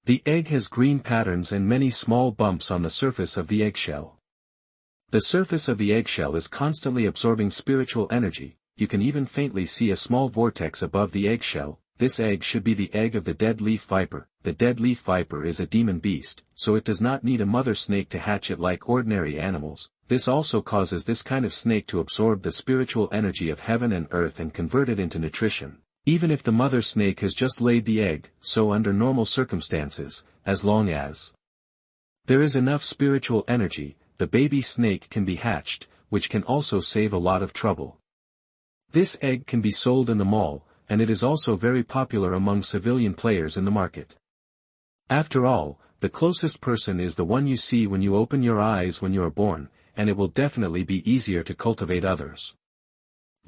The egg has green patterns and many small bumps on the surface of the eggshell. The surface of the eggshell is constantly absorbing spiritual energy. You can even faintly see a small vortex above the eggshell. This egg should be the egg of the dead leaf viper. The dead leaf viper is a demon beast, so it does not need a mother snake to hatch it like ordinary animals. This also causes this kind of snake to absorb the spiritual energy of heaven and earth and convert it into nutrition. Even if the mother snake has just laid the egg, so under normal circumstances, as long as there is enough spiritual energy, the baby snake can be hatched, which can also save a lot of trouble. This egg can be sold in the mall, and it is also very popular among civilian players in the market. After all, the closest person is the one you see when you open your eyes when you are born, and it will definitely be easier to cultivate others.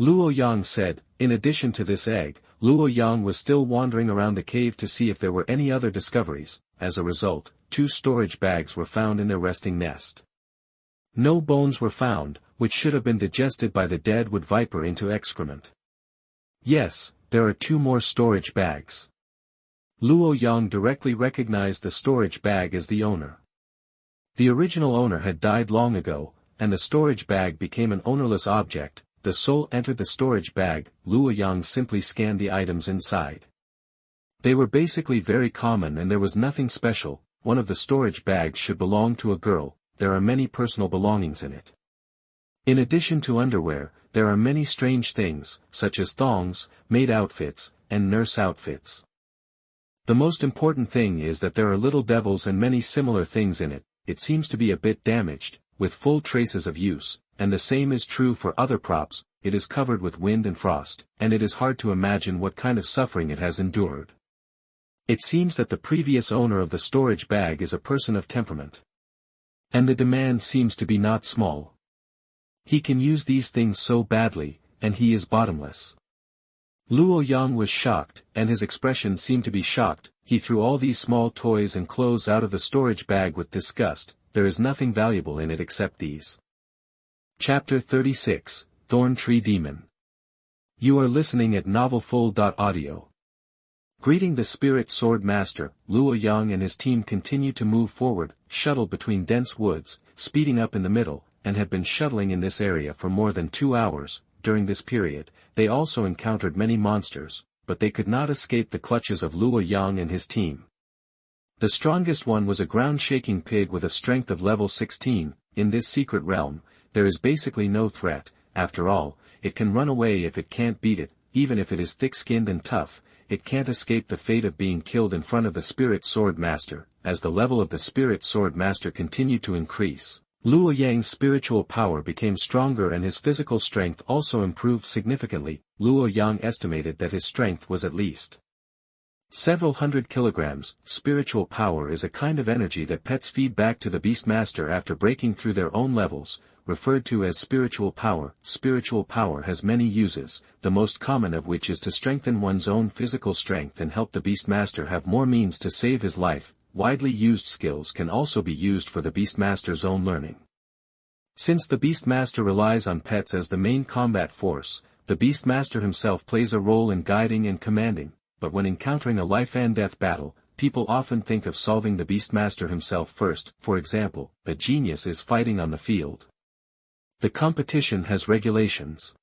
Luo Yang said. In addition to this egg, Luo Yang was still wandering around the cave to see if there were any other discoveries. As a result, 2 storage bags were found in their resting nest. No bones were found, which should have been digested by the deadwood viper into excrement. Yes, there are 2 more storage bags. Luo Yang directly recognized the storage bag as the owner. The original owner had died long ago, and the storage bag became an ownerless object. The soul entered the storage bag. Luo Yang simply scanned the items inside. They were basically very common and there was nothing special. One of the storage bags should belong to a girl. There are many personal belongings in it. In addition to underwear, there are many strange things, such as thongs, maid outfits, and nurse outfits. The most important thing is that there are little devils and many similar things in it. It seems to be a bit damaged, with full traces of use, and the same is true for other props. It is covered with wind and frost, and it is hard to imagine what kind of suffering it has endured. It seems that the previous owner of the storage bag is a person of temperament. And the demand seems to be not small. He can use these things so badly, and he is bottomless. Luo Yang was shocked, and his expression seemed to be shocked. He threw all these small toys and clothes out of the storage bag with disgust. There is nothing valuable in it except these. Chapter 36, Thorn Tree Demon. You are listening at NovelFull.audio. Greeting the Spirit Sword Master, Luo Yang and his team continue to move forward, shuttled between dense woods, speeding up in the middle, and have been shuttling in this area for more than 2 hours. During this period, they also encountered many monsters, but they could not escape the clutches of Luo Yang and his team. The strongest one was a ground-shaking pig with a strength of level 16. In this secret realm, there is basically no threat. After all, it can run away if it can't beat it. Even if it is thick-skinned and tough, it can't escape the fate of being killed in front of the Spirit Sword Master. As the level of the Spirit Sword Master continued to increase, Luo Yang's spiritual power became stronger and his physical strength also improved significantly. Luo Yang estimated that his strength was at least several hundred kilograms. Spiritual power is a kind of energy that pets feed back to the Beastmaster after breaking through their own levels, referred to as spiritual power. Spiritual power has many uses, the most common of which is to strengthen one's own physical strength and help the Beastmaster have more means to save his life. Widely used skills can also be used for the Beastmaster's own learning. Since the Beastmaster relies on pets as the main combat force, the Beastmaster himself plays a role in guiding and commanding, but when encountering a life-and-death battle, people often think of solving the Beastmaster himself first. For example, a genius is fighting on the field. The competition has regulations.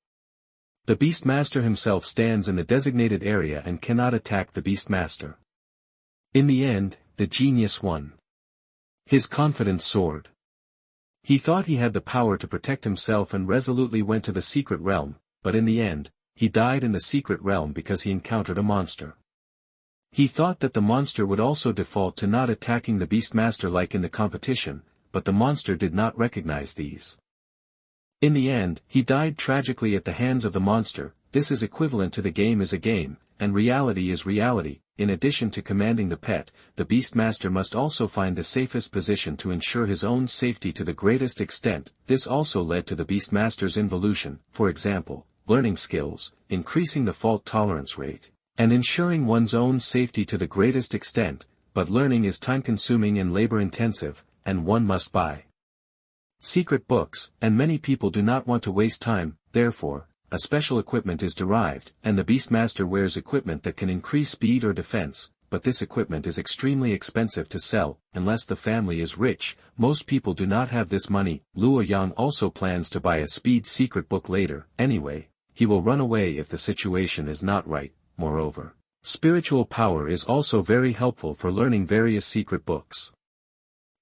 The Beastmaster himself stands in the designated area and cannot attack the Beastmaster. In the end, the genius won. His confidence soared. He thought he had the power to protect himself and resolutely went to the secret realm, but in the end, he died in the secret realm because he encountered a monster. He thought that the monster would also default to not attacking the Beastmaster like in the competition, but the monster did not recognize these. In the end, he died tragically at the hands of the monster. This is equivalent to the game is a game, and reality is reality. In addition to commanding the pet, the Beastmaster must also find the safest position to ensure his own safety to the greatest extent. This also led to the Beastmaster's involution, for example, learning skills, increasing the fault tolerance rate, and ensuring one's own safety to the greatest extent. But learning is time-consuming and labor-intensive, and one must buy secret books, and many people do not want to waste time. Therefore, a special equipment is derived, and the Beastmaster wears equipment that can increase speed or defense, but this equipment is extremely expensive to sell. Unless the family is rich, most people do not have this money. Luo Yang also plans to buy a speed secret book later. Anyway, he will run away if the situation is not right. Moreover, spiritual power is also very helpful for learning various secret books.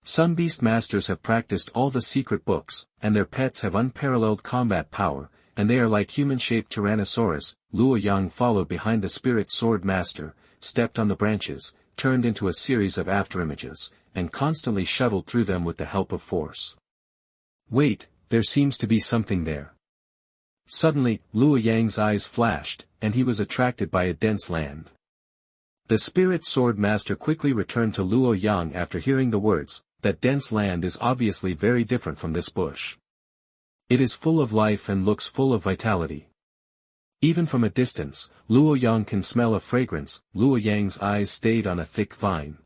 Some Beastmasters have practiced all the secret books, and their pets have unparalleled combat power, and they are like human-shaped Tyrannosaurus. Luo Yang followed behind the Spirit Sword Master, stepped on the branches, turned into a series of afterimages, and constantly shuttled through them with the help of force. Wait, there seems to be something there. Suddenly, Luo Yang's eyes flashed, and he was attracted by a dense land. The Spirit Sword Master quickly returned to Luo Yang after hearing the words. That dense land is obviously very different from this bush. It is full of life and looks full of vitality. Even from a distance, Luo Yang can smell a fragrance. Luo Yang's eyes stayed on a thick vine.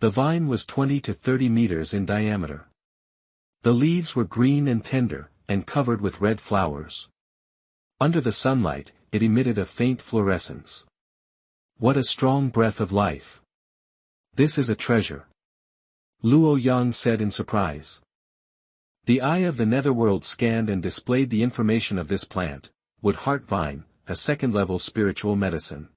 The vine was 20 to 30 meters in diameter. The leaves were green and tender, and covered with red flowers. Under the sunlight, it emitted a faint fluorescence. What a strong breath of life! This is a treasure, Luo Yang said in surprise. The eye of the netherworld scanned and displayed the information of this plant, wood heart vine, a second-level spiritual medicine.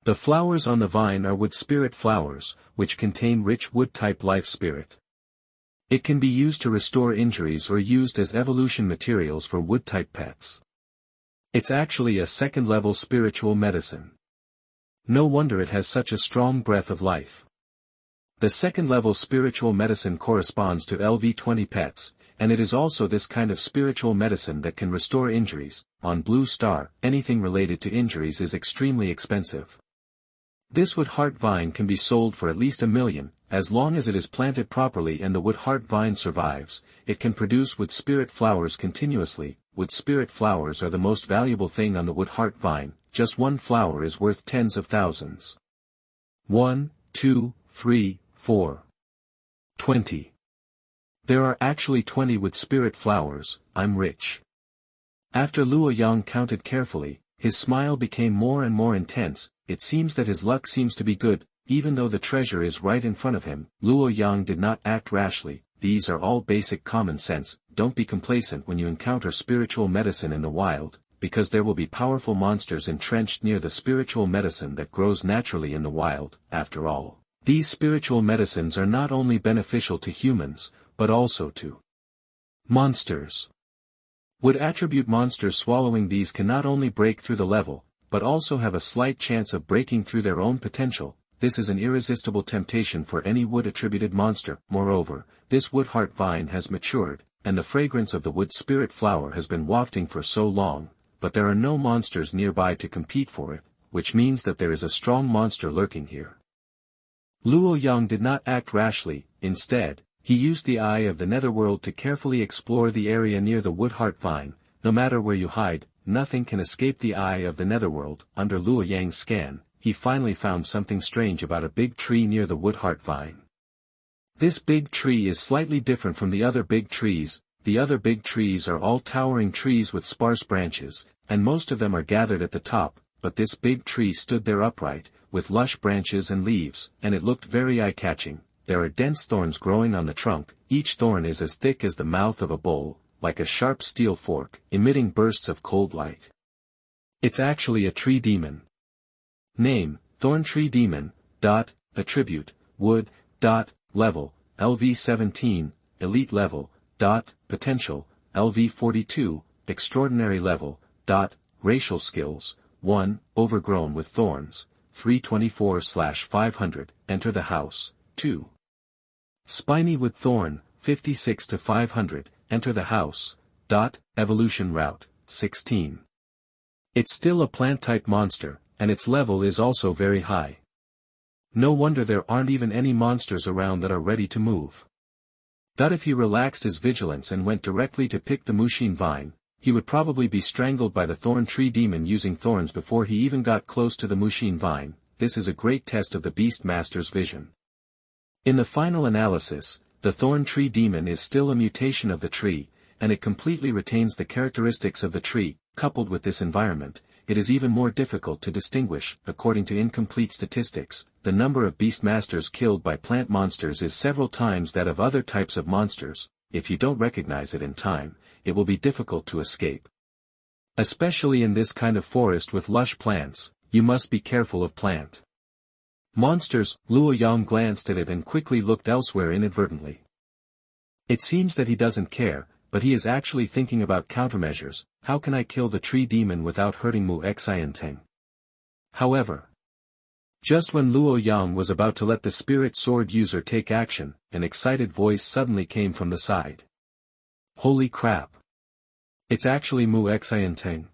The flowers on the vine are wood spirit flowers, which contain rich wood-type life spirit. It can be used to restore injuries or used as evolution materials for wood-type pets. It's actually a second-level spiritual medicine. No wonder it has such a strong breath of life. The second-level spiritual medicine corresponds to LV20 pets, and it is also this kind of spiritual medicine that can restore injuries. On Blue Star, anything related to injuries is extremely expensive. This wood heart vine can be sold for at least $1 million, as long as it is planted properly and the wood heart vine survives. It can produce wood spirit flowers continuously. Wood spirit flowers are the most valuable thing on the wood heart vine. Just one flower is worth tens of thousands. 1, 2, 3, 4. 20. There are actually 20 wood spirit flowers. I'm rich. After Luo Yang counted carefully, his smile became more and more intense. It seems that his luck seems to be good, even though the treasure is right in front of him. Luo Yang did not act rashly. These are all basic common sense. Don't be complacent when you encounter spiritual medicine in the wild, because there will be powerful monsters entrenched near the spiritual medicine that grows naturally in the wild. After all, these spiritual medicines are not only beneficial to humans, but also to monsters. Would attribute monsters swallowing these can not only break through the level, but also have a slight chance of breaking through their own potential. This is an irresistible temptation for any wood-attributed monster. Moreover, this wood heart vine has matured, and the fragrance of the wood spirit flower has been wafting for so long, but there are no monsters nearby to compete for it, which means that there is a strong monster lurking here. Luo Yang did not act rashly. Instead, he used the eye of the netherworld to carefully explore the area near the wood heart vine. No matter where you hide, nothing can escape the eye of the netherworld. Under Luo Yang's scan, he finally found something strange about a big tree near the wood heart vine. This big tree is slightly different from the other big trees. The other big trees are all towering trees with sparse branches, and most of them are gathered at the top, but this big tree stood there upright, with lush branches and leaves, and it looked very eye-catching. There are dense thorns growing on the trunk. Each thorn is as thick as the mouth of a bowl, like a sharp steel fork, emitting bursts of cold light. It's actually a tree demon. Name, Thorn Tree Demon. Attribute, Wood. Level, LV17, Elite Level. Potential, LV42, Extraordinary Level. Racial Skills, 1, Overgrown with Thorns, 324/500, Enter the House, 2. Spiny with Thorn, 56/500, Enter the House. Evolution Route, 16. It's still a plant-type monster, and its level is also very high. No wonder there aren't even any monsters around that are ready to move. If he relaxed his vigilance and went directly to pick the Mushin vine, he would probably be strangled by the Thorn Tree Demon using thorns before he even got close to the Mushin vine. This is a great test of the Beast Master's vision. In the final analysis, the Thorn Tree Demon is still a mutation of the tree, and it completely retains the characteristics of the tree. Coupled with this environment, it is even more difficult to distinguish. According to incomplete statistics, the number of beast masters killed by plant monsters is several times that of other types of monsters. If you don't recognize it in time, it will be difficult to escape. Especially in this kind of forest with lush plants, you must be careful of plant monsters. Luo Yang glanced at it and quickly looked elsewhere inadvertently. It seems that he doesn't care, but he is actually thinking about countermeasures. How can I kill the tree demon without hurting Mu Xianteng? However, just when Luo Yang was about to let the spirit sword user take action, an excited voice suddenly came from the side. Holy crap! It's actually Mu Xianteng.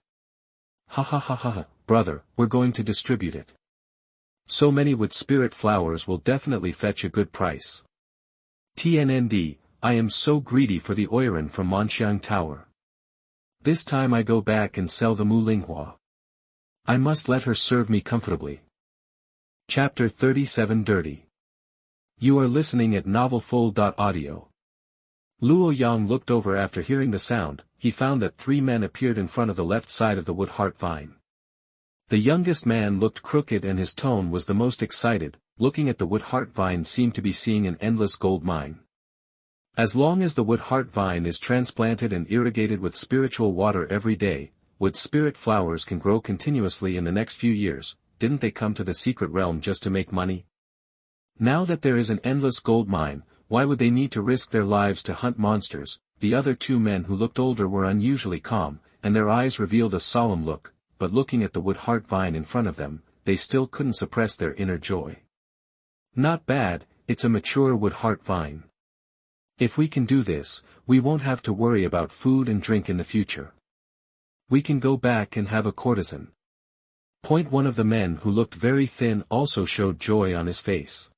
Ha ha ha ha, brother, we're going to distribute it. So many wood spirit flowers will definitely fetch a good price. TNND, I am so greedy for the Oiran from Monxiang Tower. This time I go back and sell the Mu Linghua. I must let her serve me comfortably. Chapter 37 Dirty. You are listening at novelfull.audio. Luo Yang looked over after hearing the sound. He found that 3 men appeared in front of the left side of the wood heart vine. The youngest man looked crooked and his tone was the most excited. Looking at the wood heart vine seemed to be seeing an endless gold mine. As long as the wood heart vine is transplanted and irrigated with spiritual water every day, wood spirit flowers can grow continuously in the next few years. Didn't they come to the secret realm just to make money? Now that there is an endless gold mine, why would they need to risk their lives to hunt monsters? The other two men who looked older were unusually calm, and their eyes revealed a solemn look, but looking at the wood heart vine in front of them, they still couldn't suppress their inner joy. Not bad, it's a mature wood heart vine. If we can do this, we won't have to worry about food and drink in the future. We can go back and have a courtesan. One of the men who looked very thin also showed joy on his face.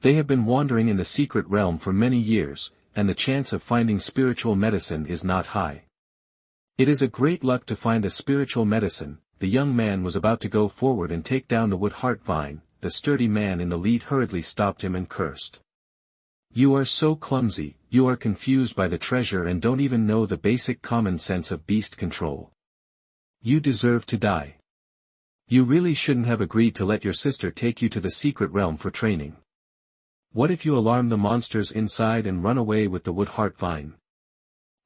They have been wandering in the secret realm for many years, and the chance of finding spiritual medicine is not high. It is a great luck to find a spiritual medicine. The young man was about to go forward and take down the wood heart vine. The sturdy man in the lead hurriedly stopped him and cursed. You are so clumsy, you are confused by the treasure and don't even know the basic common sense of beast control. You deserve to die. You really shouldn't have agreed to let your sister take you to the secret realm for training. What if you alarm the monsters inside and run away with the wood heart vine?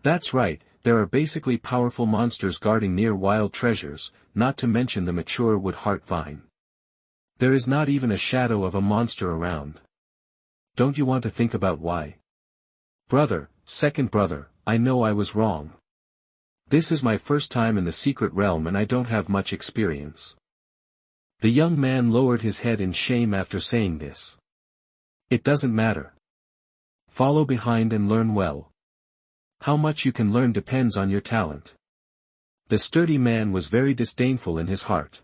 That's right, there are basically powerful monsters guarding near wild treasures, not to mention the mature wood heart vine. There is not even a shadow of a monster around. Don't you want to think about why? Brother, second brother, I know I was wrong. This is my first time in the secret realm and I don't have much experience. The young man lowered his head in shame after saying this. It doesn't matter. Follow behind and learn well. How much you can learn depends on your talent. The sturdy man was very disdainful in his heart.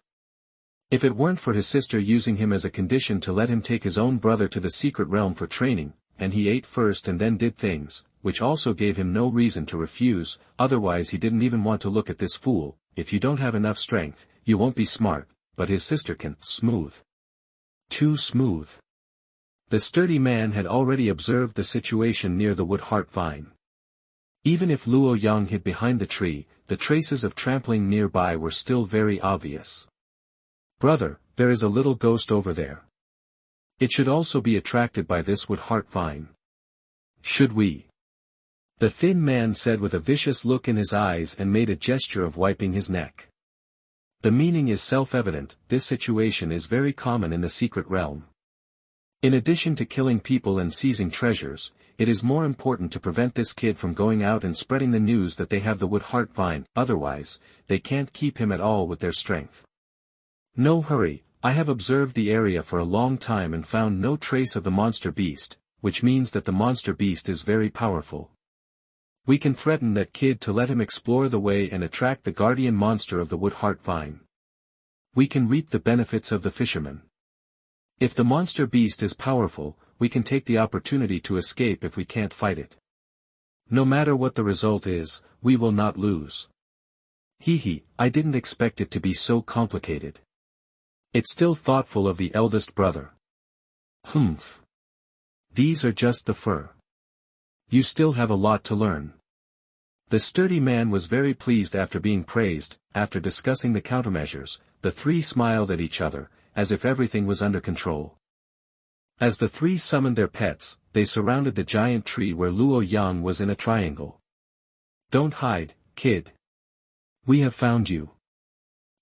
If it weren't for his sister using him as a condition to let him take his own brother to the secret realm for training, and he ate first and then did things, which also gave him no reason to refuse, otherwise he didn't even want to look at this fool. If you don't have enough strength, you won't be smart, but his sister can. Smooth. Too smooth. The sturdy man had already observed the situation near the wood heart vine. Even if Luo Yang hid behind the tree, the traces of trampling nearby were still very obvious. Brother, there is a little ghost over there. It should also be attracted by this wood heart vine. Should we? The thin man said with a vicious look in his eyes and made a gesture of wiping his neck. The meaning is self-evident, this situation is very common in the secret realm. In addition to killing people and seizing treasures, it is more important to prevent this kid from going out and spreading the news that they have the wood heart vine, otherwise, they can't keep him at all with their strength. No hurry, I have observed the area for a long time and found no trace of the monster beast, which means that the monster beast is very powerful. We can threaten that kid to let him explore the way and attract the guardian monster of the wood heart vine. We can reap the benefits of the fisherman. If the monster beast is powerful, we can take the opportunity to escape if we can't fight it. No matter what the result is, we will not lose. I didn't expect it to be so complicated. It's still thoughtful of the eldest brother. Humph. These are just the fur. You still have a lot to learn. The sturdy man was very pleased after being praised. After discussing the countermeasures, the three smiled at each other, as if everything was under control. As the three summoned their pets, they surrounded the giant tree where Luo Yang was in a triangle. Don't hide, kid. We have found you.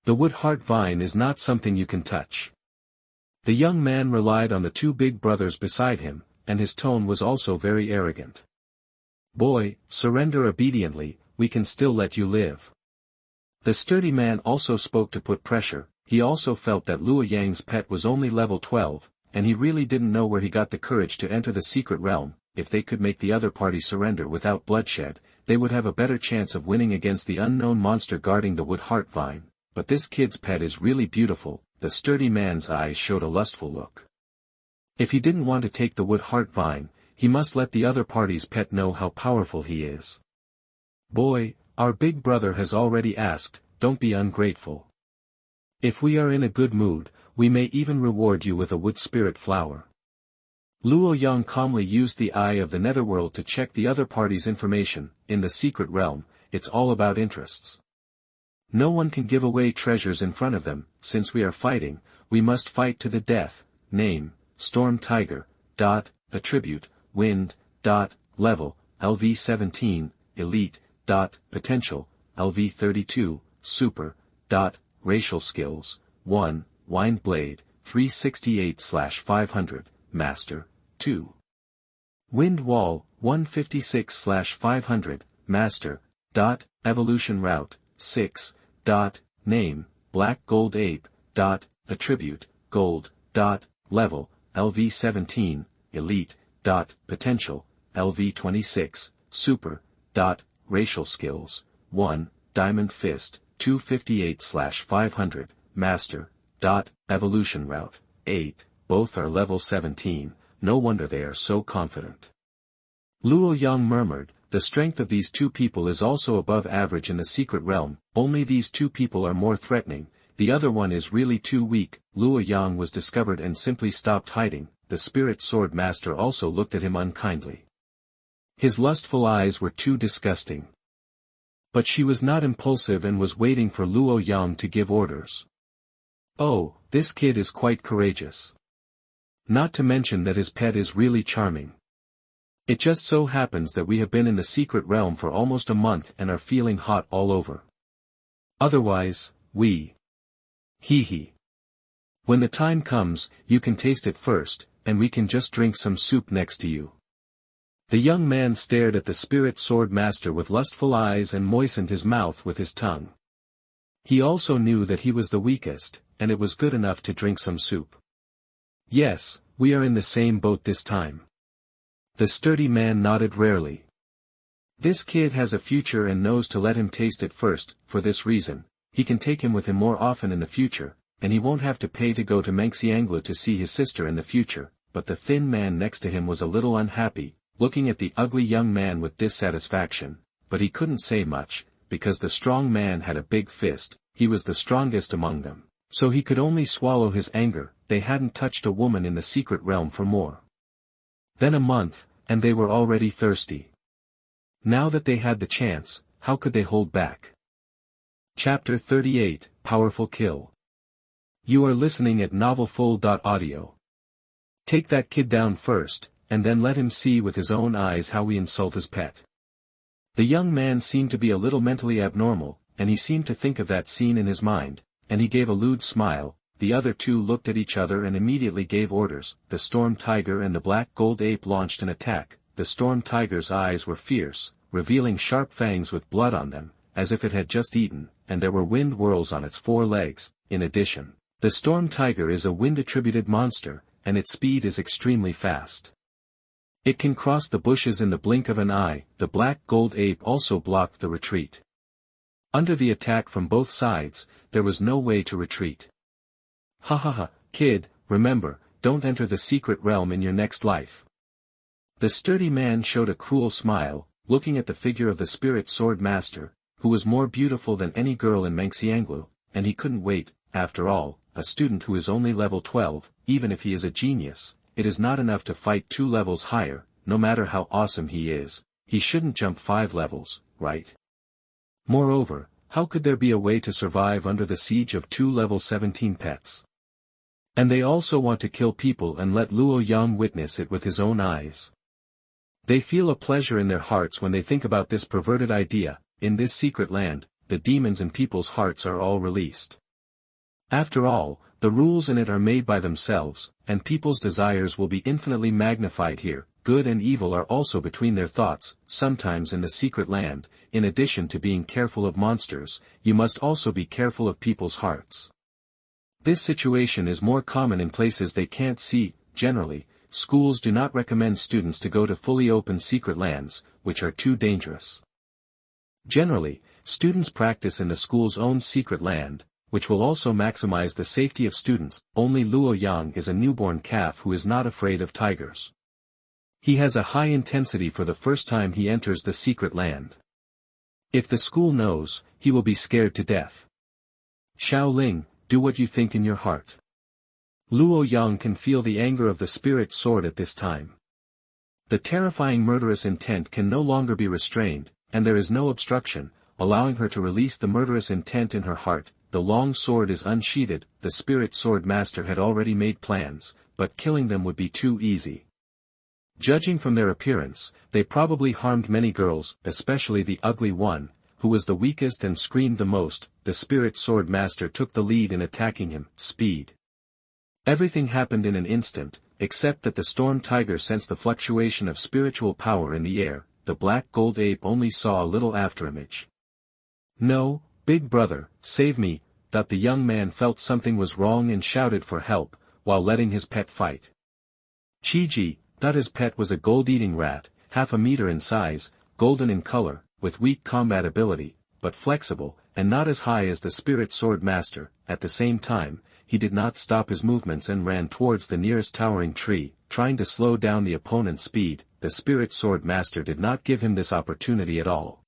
The wood heart vine is not something you can touch. The young man relied on the two big brothers beside him, and his tone was also very arrogant. Boy, surrender obediently, we can still let you live. The sturdy man also spoke to put pressure. He also felt that Luo Yang's pet was only level 12, and he really didn't know where he got the courage to enter the secret realm. If they could make the other party surrender without bloodshed, they would have a better chance of winning against the unknown monster guarding the wood heart vine. But this kid's pet is really beautiful. The sturdy man's eyes showed a lustful look. If he didn't want to take the wood heart vine, he must let the other party's pet know how powerful he is. Boy, our big brother has already asked, don't be ungrateful. If we are in a good mood, we may even reward you with a wood spirit flower. Luo Yang calmly used the eye of the netherworld to check the other party's information. In the secret realm, it's all about interests. No one can give away treasures in front of them. Since we are fighting, we must fight to the death. Name, Storm Tiger, attribute, wind, level, LV17, elite, potential, LV32, super, racial skills, 1, Wind Blade, 368/500, master, 2. Wind Wall, 156/500, Master, dot, Evolution Route, 6, dot, Name, Black Gold Ape, dot, Attribute, Gold, dot, Level, LV17, Elite, dot, Potential, LV26, Super, dot, Racial Skills, 1, Diamond Fist, 258/500, Master, dot, Evolution Route, 8, both are level 17, no wonder they are so confident. Luo Yang murmured, the strength of these two people is also above average in the secret realm, only these two people are more threatening, the other one is really too weak. Luo Yang was discovered and simply stopped hiding, the spirit sword master also looked at him unkindly. His lustful eyes were too disgusting. But she was not impulsive and was waiting for Luo Yang to give orders. Oh, this kid is quite courageous. Not to mention that his pet is really charming. It just so happens that we have been in the secret realm for almost a month and are feeling hot all over. Otherwise, we. Hee hee. When the time comes, you can taste it first, and we can just drink some soup next to you. The young man stared at the spirit sword master with lustful eyes and moistened his mouth with his tongue. He also knew that he was the weakest, and it was good enough to drink some soup. Yes, we are in the same boat this time. The sturdy man nodded rarely. This kid has a future and knows to let him taste it first. For this reason, he can take him with him more often in the future, and he won't have to pay to go to Mtlnovel to see his sister in the future. But the thin man next to him was a little unhappy, looking at the ugly young man with dissatisfaction, but he couldn't say much, because the strong man had a big fist, he was the strongest among them, so he could only swallow his anger. They hadn't touched a woman in the secret realm for more than a month, and they were already thirsty. Now that they had the chance, how could they hold back? Chapter 38, Powerful Kill. You are listening at novelfull.audio. Take that kid down first, and then let him see with his own eyes how we insult his pet. The young man seemed to be a little mentally abnormal, and he seemed to think of that scene in his mind, and he gave a lewd smile. The other two looked at each other and immediately gave orders. The storm tiger and the black gold ape launched an attack. The storm tiger's eyes were fierce, revealing sharp fangs with blood on them, as if it had just eaten, and there were wind whirls on its four legs. In addition, the storm tiger is a wind-attributed monster, and its speed is extremely fast. It can cross the bushes in the blink of an eye. The black gold ape also blocked the retreat. Under the attack from both sides, there was no way to retreat. Ha ha ha, kid, remember, don't enter the secret realm in your next life. The sturdy man showed a cruel smile, looking at the figure of the spirit sword master, who was more beautiful than any girl in Mtlnovel, and he couldn't wait. After all, a student who is only level 12, even if he is a genius, it is not enough to fight 2 levels higher. No matter how awesome he is, he shouldn't jump 5 levels, right? Moreover, how could there be a way to survive under the siege of 2 level 17 pets? And they also want to kill people and let Luo Yang witness it with his own eyes. They feel a pleasure in their hearts when they think about this perverted idea. In this secret land, the demons in people's hearts are all released. After all, the rules in it are made by themselves, and people's desires will be infinitely magnified here. Good and evil are also between their thoughts. Sometimes in the secret land, in addition to being careful of monsters, you must also be careful of people's hearts. This situation is more common in places they can't see. Generally, schools do not recommend students to go to fully open secret lands, which are too dangerous. Generally, students practice in the school's own secret land, which will also maximize the safety of students. Only Luo Yang is a newborn calf who is not afraid of tigers. He has a high intensity for the first time he enters the secret land. If the school knows, he will be scared to death. Shaoling, do what you think in your heart. Luo Yang can feel the anger of the spirit sword at this time. The terrifying murderous intent can no longer be restrained, and there is no obstruction, allowing her to release the murderous intent in her heart. The long sword is unsheathed. The spirit sword master had already made plans, but killing them would be too easy. Judging from their appearance, they probably harmed many girls, especially the ugly one, who was the weakest and screamed the most. The spirit sword master took the lead in attacking him. Speed. Everything happened in an instant, except that the storm tiger sensed the fluctuation of spiritual power in the air. The black gold ape only saw a little afterimage. "No, big brother, save me," that the young man felt something was wrong and shouted for help, while letting his pet fight. Chiji, that his pet was a gold-eating rat, half a meter in size, golden in color, with weak combat ability, but flexible, and not as high as the spirit sword master. At the same time, he did not stop his movements and ran towards the nearest towering tree, trying to slow down the opponent's speed. The spirit sword master did not give him this opportunity at all.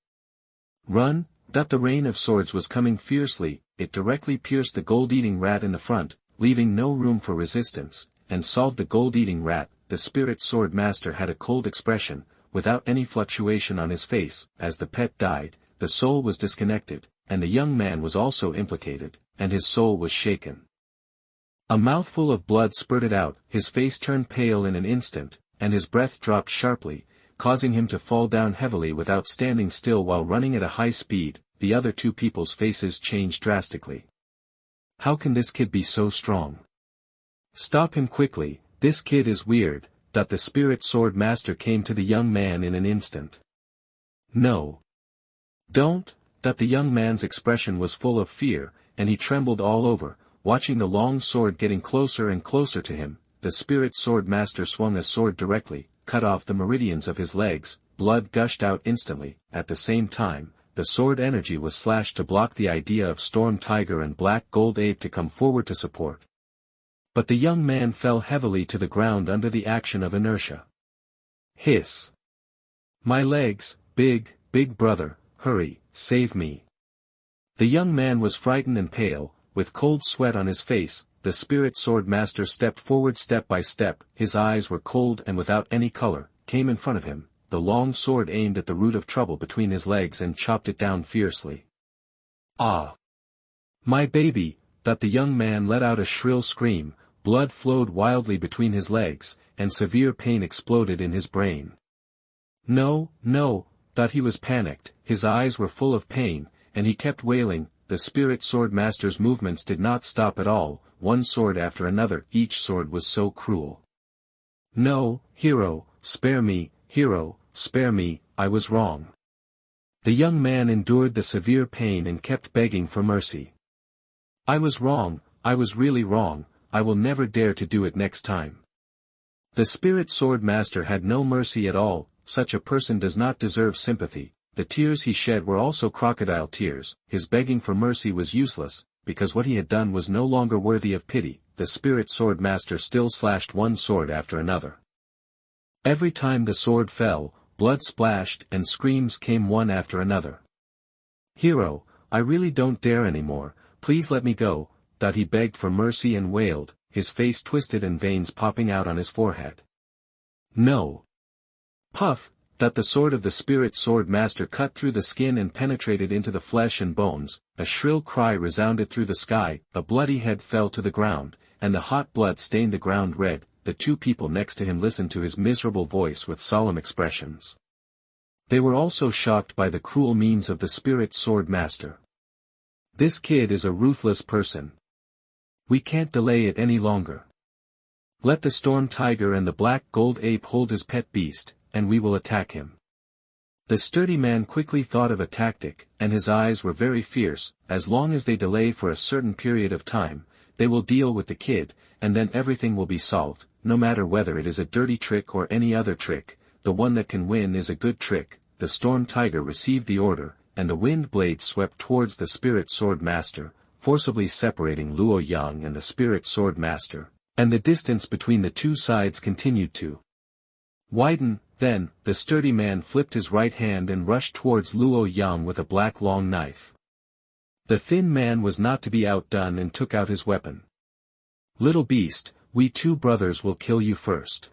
"Run!" That the rain of swords was coming fiercely, it directly pierced the gold-eating rat in the front, leaving no room for resistance, and solved the gold-eating rat. The spirit sword master had a cold expression, without any fluctuation on his face. As the pet died, the soul was disconnected, and the young man was also implicated, and his soul was shaken. A mouthful of blood spurted out, his face turned pale in an instant, and his breath dropped sharply, causing him to fall down heavily without standing still while running at a high speed. The other two people's faces changed drastically. "How can this kid be so strong? Stop him quickly, this kid is weird," that the spirit sword master came to the young man in an instant. "No. Don't," that the young man's expression was full of fear, and he trembled all over, watching the long sword getting closer and closer to him. The spirit sword master swung a sword directly, cut off the meridians of his legs, blood gushed out instantly. At the same time, the sword energy was slashed to block the idea of Storm Tiger and Black Gold Ape to come forward to support. But the young man fell heavily to the ground under the action of inertia. Hiss! "My legs, big brother, hurry, save me." The young man was frightened and pale, with cold sweat on his face. The spirit sword master stepped forward step by step, his eyes were cold and without any color, came in front of him, the long sword aimed at the root of trouble between his legs and chopped it down fiercely. "Ah! My baby!" that the young man let out a shrill scream, blood flowed wildly between his legs, and severe pain exploded in his brain. "No, no," that he was panicked, his eyes were full of pain, and he kept wailing. The spirit sword master's movements did not stop at all, one sword after another. Each sword was so cruel. "No, hero, spare me, hero, spare me, I was wrong." The young man endured the severe pain and kept begging for mercy. "I was wrong, I was really wrong, I will never dare to do it next time." The spirit sword master had no mercy at all. Such a person does not deserve sympathy. The tears he shed were also crocodile tears. His begging for mercy was useless, because what he had done was no longer worthy of pity. The spirit sword master still slashed one sword after another. Every time the sword fell, blood splashed and screams came one after another. "Hero, I really don't dare anymore, please let me go," that he begged for mercy and wailed, his face twisted and veins popping out on his forehead. "No." Puff! That the sword of the spirit sword master cut through the skin and penetrated into the flesh and bones. A shrill cry resounded through the sky, a bloody head fell to the ground, and the hot blood stained the ground red. The two people next to him listened to his miserable voice with solemn expressions. They were also shocked by the cruel means of the spirit sword master. "This kid is a ruthless person. We can't delay it any longer. Let the storm tiger and the black gold ape hold his pet beast, and we will attack him." The sturdy man quickly thought of a tactic, and his eyes were very fierce. "As long as they delay for a certain period of time, they will deal with the kid, and then everything will be solved, no matter whether it is a dirty trick or any other trick. The one that can win is a good trick." The storm tiger received the order, and the wind blade swept towards the spirit sword master, forcibly separating Luo Yang and the spirit sword master, and the distance between the two sides continued to widen. Then, the sturdy man flipped his right hand and rushed towards Luo Yang with a black long knife. The thin man was not to be outdone and took out his weapon. "Little beast, we two brothers will kill you first."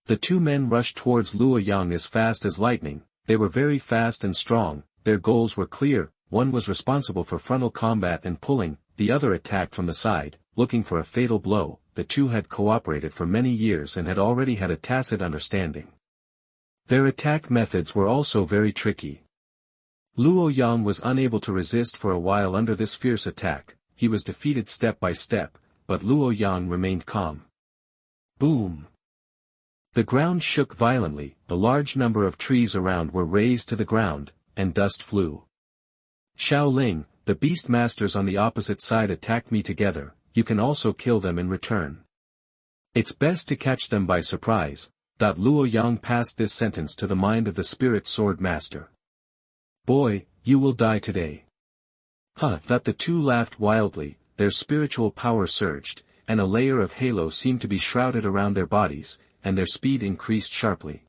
The two men rushed towards Luo Yang as fast as lightning. They were very fast and strong, their goals were clear. One was responsible for frontal combat and pulling, the other attacked from the side, looking for a fatal blow. The two had cooperated for many years and had already had a tacit understanding. Their attack methods were also very tricky. Luo Yang was unable to resist for a while under this fierce attack. He was defeated step by step. but Luo Yang remained calm. Boom! The ground shook violently, a large number of trees around were razed to the ground, and dust flew. Shaoling, the beast masters on the opposite side attacked me together, you can also kill them in return. It's best to catch them by surprise. Luo Yang passed this sentence to the mind of the spirit sword master. Boy, you will die today. The two laughed wildly, their spiritual power surged, and a layer of halo seemed to be shrouded around their bodies, and their speed increased sharply.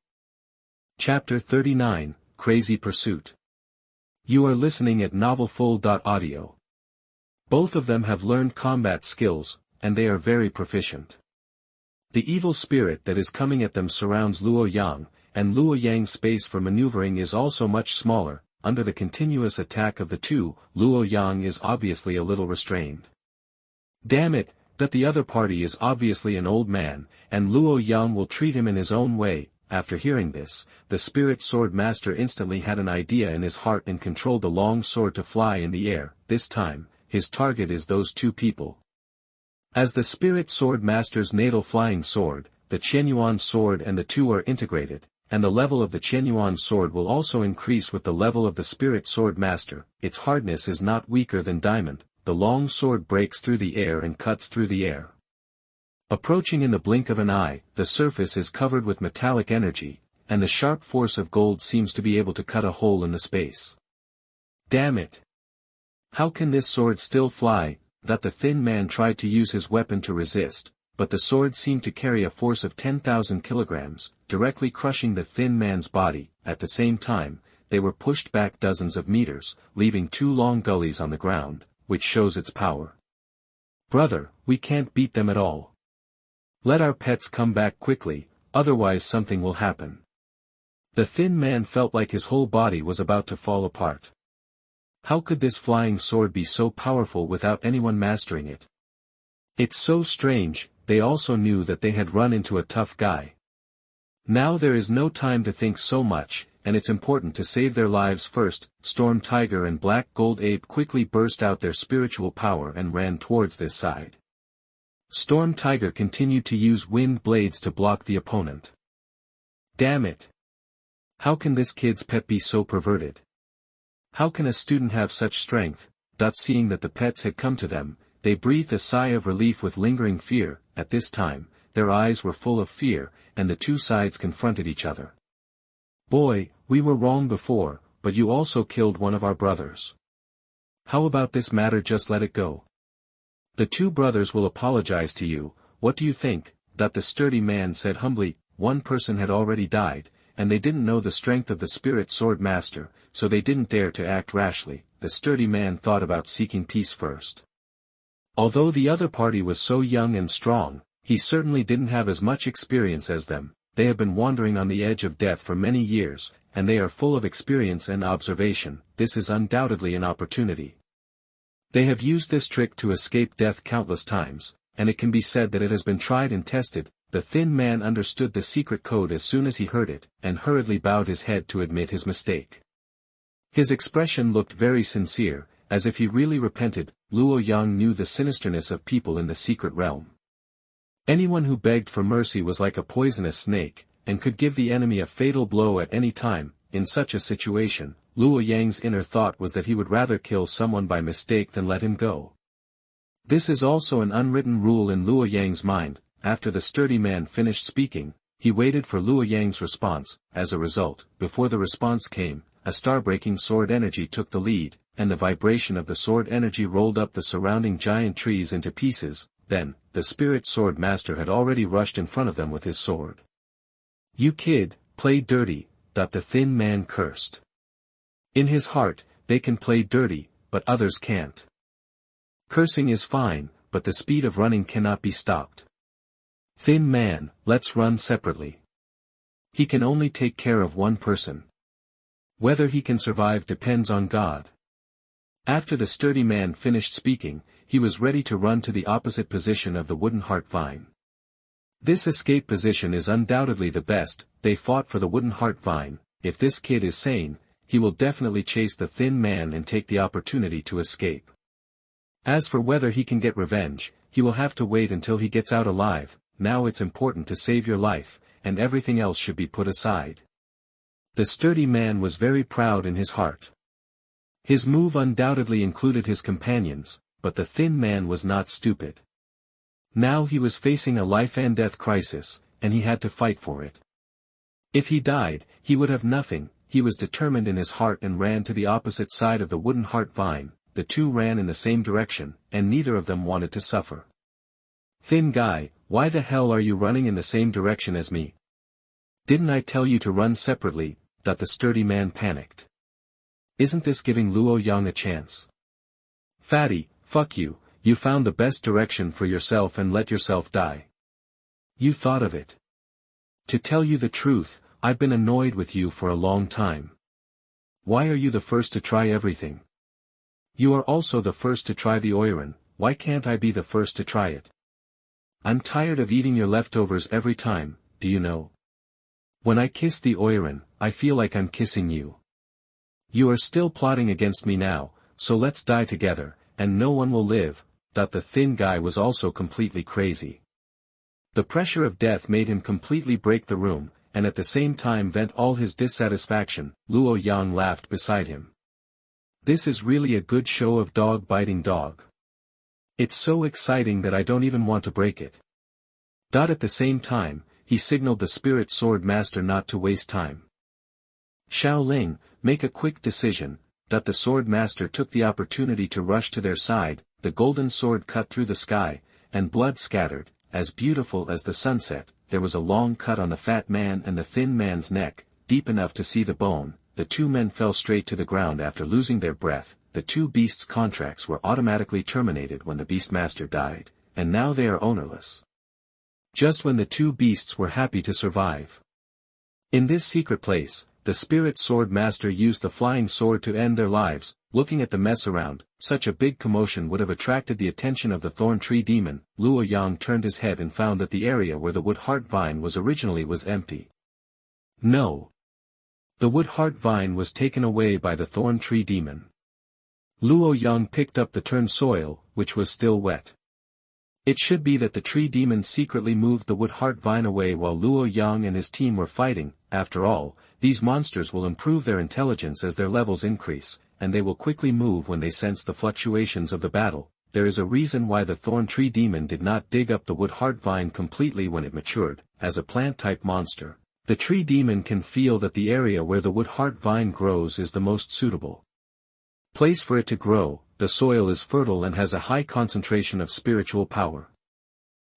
Chapter 39, Crazy Pursuit. You are listening at NovelFull.audio. Both of them have learned combat skills, and they are very proficient. The evil spirit that is coming at them surrounds Luo Yang, and Luo Yang's space for maneuvering is also much smaller. Under the continuous attack of the two, Luo Yang is obviously a little restrained. Damn it, that the other party is obviously an old man, and Luo Yang will treat him in his own way. After hearing this, the spirit sword master instantly had an idea in his heart and controlled the long sword to fly in the air. This time, his target is those two people. As the spirit sword master's natal flying sword, the Qianyuan sword and the two are integrated, and the level of the Qianyuan sword will also increase with the level of the spirit sword master. Its hardness is not weaker than diamond. The long sword breaks through the air and cuts through the air. Approaching in the blink of an eye, the surface is covered with metallic energy, and the sharp force of gold seems to be able to cut a hole in the space. Damn it! How can this sword still fly? The thin man tried to use his weapon to resist, but the sword seemed to carry a force of 10,000 kilograms, directly crushing the thin man's body. At the same time, they were pushed back dozens of meters, leaving two long gullies on the ground, which shows its power. Brother, we can't beat them at all. Let our pets come back quickly, otherwise something will happen. The thin man felt like his whole body was about to fall apart. How could this flying sword be so powerful without anyone mastering it? It's so strange. They also knew that they had run into a tough guy. Now there is no time to think so much, and it's important to save their lives first. Storm Tiger and Black Gold Ape quickly burst out their spiritual power and ran towards this side. Storm Tiger continued to use wind blades to block the opponent. Damn it! How can this kid's pet be so perverted? How can a student have such strength? Seeing that the pets had come to them, they breathed a sigh of relief with lingering fear. At this time, their eyes were full of fear, and the two sides confronted each other. Boy, we were wrong before, but you also killed one of our brothers. How about this matter? Just let it go. The two brothers will apologize to you. What do you think? The sturdy man said humbly. One person had already died, and they didn't know the strength of the spirit sword master, so they didn't dare to act rashly. The sturdy man thought about seeking peace first. Although the other party was so young and strong, he certainly didn't have as much experience as them. They have been wandering on the edge of death for many years, and they are full of experience and observation. This is undoubtedly an opportunity. They have used this trick to escape death countless times, and it can be said that it has been tried and tested. The thin man understood the secret code as soon as he heard it, and hurriedly bowed his head to admit his mistake. His expression looked very sincere, as if he really repented. Luo Yang knew the sinisterness of people in the secret realm. Anyone who begged for mercy was like a poisonous snake, and could give the enemy a fatal blow at any time. In such a situation, Luo Yang's inner thought was that he would rather kill someone by mistake than let him go. This is also an unwritten rule in Luo Yang's mind. After the sturdy man finished speaking, he waited for Luo Yang's response. As a result, before the response came, a star-breaking sword energy took the lead, and the vibration of the sword energy rolled up the surrounding giant trees into pieces. Then, the spirit sword master had already rushed in front of them with his sword. You kid, play dirty, the thin man cursed. In his heart, they can play dirty, but others can't. Cursing is fine, but the speed of running cannot be stopped. Thin man, let's run separately. He can only take care of one person. Whether he can survive depends on God. After the sturdy man finished speaking, he was ready to run to the opposite position of the wooden heart vine. This escape position is undoubtedly the best. They fought for the wooden heart vine. If this kid is sane, he will definitely chase the thin man and take the opportunity to escape. As for whether he can get revenge, he will have to wait until he gets out alive. Now it's important to save your life, and everything else should be put aside. The sturdy man was very proud in his heart. His move undoubtedly included his companions, but the thin man was not stupid. Now he was facing a life-and-death crisis, and he had to fight for it. If he died, he would have nothing. He was determined in his heart and ran to the opposite side of the wooden heart vine. The two ran in the same direction, and neither of them wanted to suffer. Thin guy, why the hell are you running in the same direction as me? Didn't I tell you to run separately? That the sturdy man panicked. Isn't this giving Luo Yang a chance? Fatty, fuck you, you found the best direction for yourself and let yourself die. You thought of it. To tell you the truth, I've been annoyed with you for a long time. Why are you the first to try everything? You are also the first to try the Oiran, why can't I be the first to try it? I'm tired of eating your leftovers every time, do you know? When I kiss the Oiran, I feel like I'm kissing you. You are still plotting against me now, so let's die together, and no one will live. That the thin guy was also completely crazy. The pressure of death made him completely break the room, and at the same time vent all his dissatisfaction. Luo Yang laughed beside him. This is really a good show of dog biting dog. It's so exciting that I don't even want to break it. At the same time, he signaled the spirit sword master not to waste time. Shaoling, make a quick decision. The sword master took the opportunity to rush to their side. The golden sword cut through the sky, and blood scattered. As beautiful as the sunset, there was a long cut on the fat man and the thin man's neck, deep enough to see the bone. The two men fell straight to the ground after losing their breath. The two beasts' contracts were automatically terminated when the Beastmaster died, and now they are ownerless. Just when the two beasts were happy to survive. In this secret place, the spirit sword master used the flying sword to end their lives. Looking at the mess around, such a big commotion would have attracted the attention of the thorn tree demon. Luo Yang turned his head and found that the area where the wood heart vine was originally was empty. No. The wood heart vine was taken away by the thorn tree demon. Luo Yang picked up the turned soil, which was still wet. It should be that the tree demon secretly moved the wood heart vine away while Luo Yang and his team were fighting. After all, these monsters will improve their intelligence as their levels increase, and they will quickly move when they sense the fluctuations of the battle. There is a reason why the thorn tree demon did not dig up the wood heart vine completely when it matured. As a plant-type monster, the tree demon can feel that the area where the wood heart vine grows is the most suitable place for it to grow. The soil is fertile and has a high concentration of spiritual power.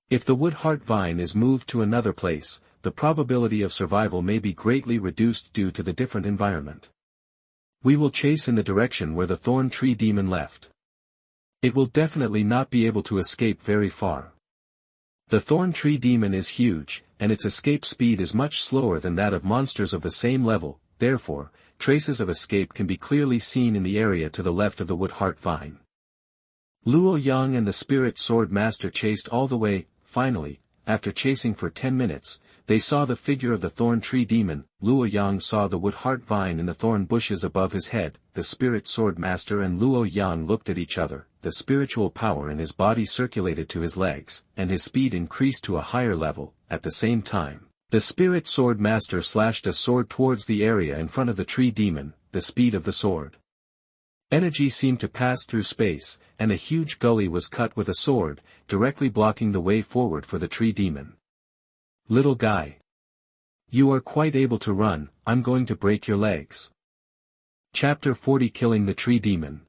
If the wood heart vine is moved to another place, the probability of survival may be greatly reduced due to the different environment. We will chase in the direction where the thorn tree demon left. It will definitely not be able to escape very far. The thorn tree demon is huge, and its escape speed is much slower than that of monsters of the same level. Therefore, traces of escape can be clearly seen in the area to the left of the wood heart vine. Luo Yang and the spirit sword master chased all the way. Finally, after chasing for 10 minutes, they saw the figure of the thorn tree demon. Luo Yang saw the wood heart vine in the thorn bushes above his head. The spirit sword master and Luo Yang looked at each other. The spiritual power in his body circulated to his legs, and his speed increased to a higher level. At the same time, the spirit sword master slashed a sword towards the area in front of the tree demon. The speed of the sword energy seemed to pass through space, and a huge gully was cut with a sword, directly blocking the way forward for the tree demon. Little guy. You are quite able to run. I'm going to break your legs. Chapter 40 Killing the Tree Demon.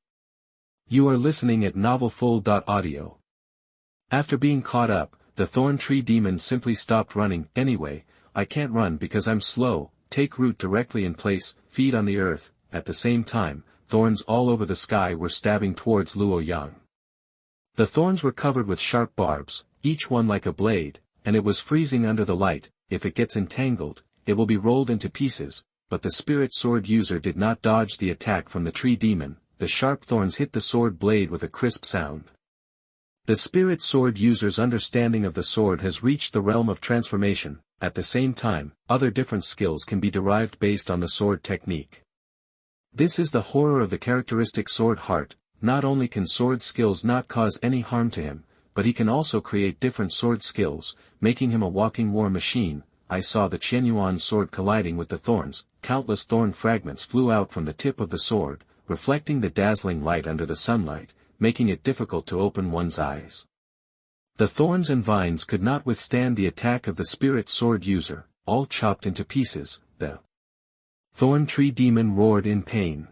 You are listening at novelfull.audio. After being caught up, the thorn tree demon simply stopped running. Anyway, I can't run because I'm slow. Take root directly in place, feed on the earth. At the same time, thorns all over the sky were stabbing towards Luo Yang. The thorns were covered with sharp barbs, each one like a blade, and it was freezing under the light. If it gets entangled, it will be rolled into pieces. But the spirit sword user did not dodge the attack from the tree demon. The sharp thorns hit the sword blade with a crisp sound. The spirit sword user's understanding of the sword has reached the realm of transformation. At the same time, other different skills can be derived based on the sword technique. This is the horror of the characteristic sword heart. Not only can sword skills not cause any harm to him, but he can also create different sword skills, making him a walking war machine. I saw the Qianyuan sword colliding with the thorns, countless thorn fragments flew out from the tip of the sword, reflecting the dazzling light under the sunlight, making it difficult to open one's eyes. The thorns and vines could not withstand the attack of the spirit sword user, all chopped into pieces. The thorn tree demon roared in pain.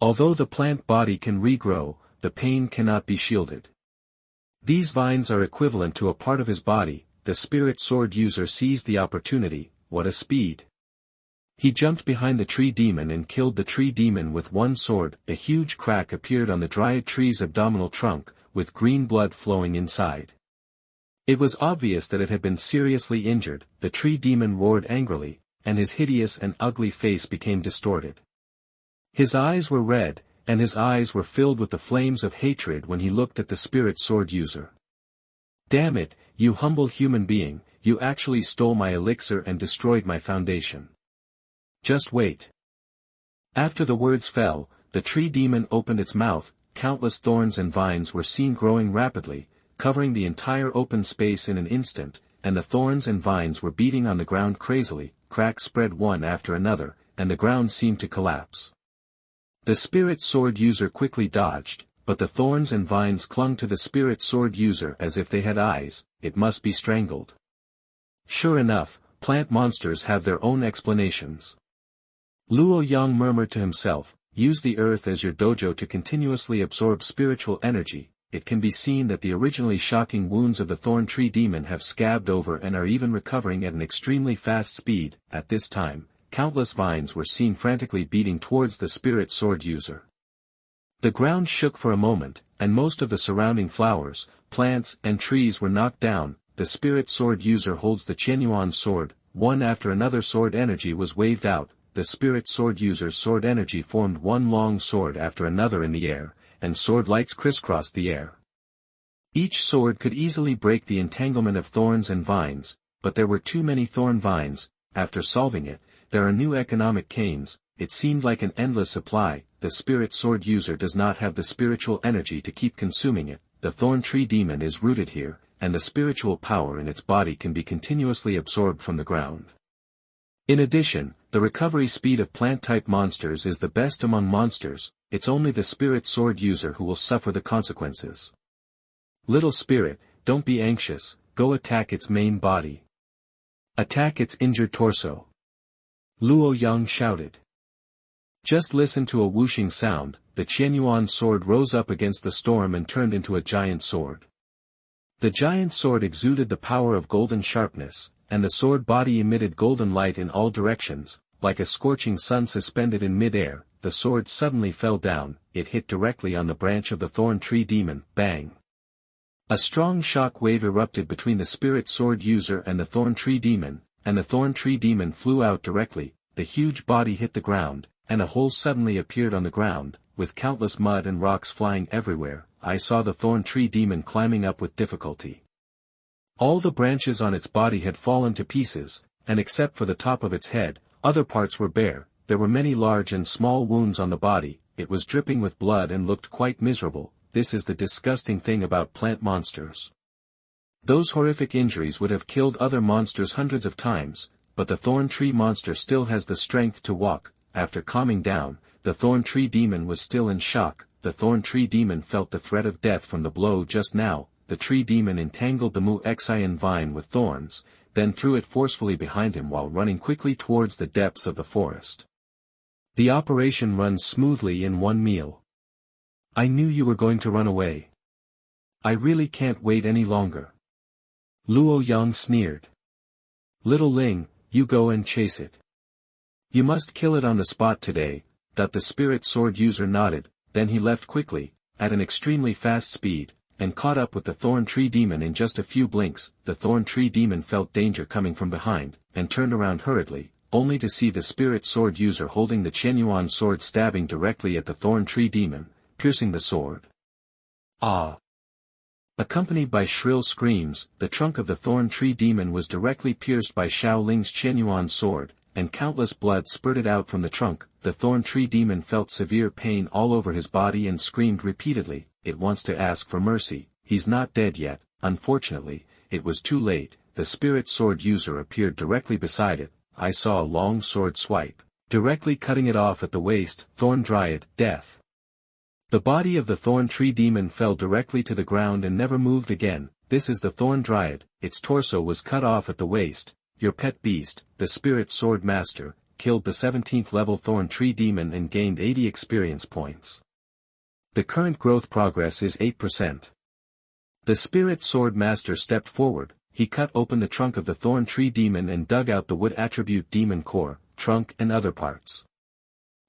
Although the plant body can regrow, the pain cannot be shielded. These vines are equivalent to a part of his body. The spirit sword user seized the opportunity. What a speed! He jumped behind the tree demon and killed the tree demon with one sword. A huge crack appeared on the dryad tree's abdominal trunk, with green blood flowing inside. It was obvious that it had been seriously injured. The tree demon roared angrily, and his hideous and ugly face became distorted. His eyes were red, and his eyes were filled with the flames of hatred when he looked at the spirit sword user. Damn it, you humble human being, you actually stole my elixir and destroyed my foundation. Just wait. After the words fell, the tree demon opened its mouth. Countless thorns and vines were seen growing rapidly, covering the entire open space in an instant, and the thorns and vines were beating on the ground crazily. Cracks spread one after another, and the ground seemed to collapse. The spirit sword user quickly dodged, but the thorns and vines clung to the spirit sword user as if they had eyes. It must be strangled. Sure enough, plant monsters have their own explanations. Luo Yang murmured to himself, use the earth as your dojo to continuously absorb spiritual energy. It can be seen that the originally shocking wounds of the thorn tree demon have scabbed over and are even recovering at an extremely fast speed. At this time, countless vines were seen frantically beating towards the spirit sword user. The ground shook for a moment, and most of the surrounding flowers, plants, and trees were knocked down. The spirit sword user holds the Qianyuan sword. One after another sword energy was waved out. The spirit sword user's sword energy formed one long sword after another in the air, and sword lights crisscrossed the air. Each sword could easily break the entanglement of thorns and vines, but there were too many thorn vines. After solving it, there are new economic canes. It seemed like an endless supply. The spirit sword user does not have the spiritual energy to keep consuming it. The thorn tree demon is rooted here, and the spiritual power in its body can be continuously absorbed from the ground. In addition, the recovery speed of plant-type monsters is the best among monsters. It's only the spirit sword user who will suffer the consequences. Little spirit, don't be anxious, go attack its main body. Attack its injured torso. Luo Yang shouted. Just listen to a whooshing sound. The Qianyuan sword rose up against the storm and turned into a giant sword. The giant sword exuded the power of golden sharpness, and the sword body emitted golden light in all directions. Like a scorching sun suspended in mid-air, the sword suddenly fell down. It hit directly on the branch of the thorn tree demon. Bang! A strong shock wave erupted between the spirit sword user and the thorn tree demon, and the thorn tree demon flew out directly. The huge body hit the ground, and a hole suddenly appeared on the ground, with countless mud and rocks flying everywhere. I saw the thorn tree demon climbing up with difficulty. All the branches on its body had fallen to pieces, and except for the top of its head, other parts were bare. There were many large and small wounds on the body. It was dripping with blood and looked quite miserable. This is the disgusting thing about plant monsters. Those horrific injuries would have killed other monsters hundreds of times, but the thorn tree monster still has the strength to walk. After calming down, the thorn tree demon was still in shock. The thorn tree demon felt the threat of death from the blow just now. The tree demon entangled the Mtlnovel vine with thorns, then threw it forcefully behind him while running quickly towards the depths of the forest. The operation runs smoothly in one meal. I knew you were going to run away. I really can't wait any longer. Luo Yang sneered. Little Ling, you go and chase it. You must kill it on the spot today. That the spirit sword user nodded, then he left quickly, at an extremely fast speed, and caught up with the thorn tree demon in just a few blinks. The thorn tree demon felt danger coming from behind, and turned around hurriedly, only to see the spirit sword user holding the Qianyuan sword stabbing directly at the thorn tree demon, piercing the sword. Ah! Accompanied by shrill screams, the trunk of the thorn tree demon was directly pierced by Xiao Ling's Qianyuan sword, and countless blood spurted out from the trunk. The thorn tree demon felt severe pain all over his body and screamed repeatedly. It wants to ask for mercy. he's not dead yet. Unfortunately, it was too late. The spirit sword user appeared directly beside it. I saw a long sword swipe, directly cutting it off at the waist. Thorn Dryad, death. The body of the thorn tree demon fell directly to the ground and never moved again. This is the Thorn Dryad, its torso was cut off at the waist. Your pet beast, the spirit sword master, killed the 17th level thorn tree demon and gained 80 experience points. The current growth progress is 8%. The spirit sword master stepped forward. He cut open the trunk of the thorn tree demon and dug out the wood attribute demon core, trunk and other parts.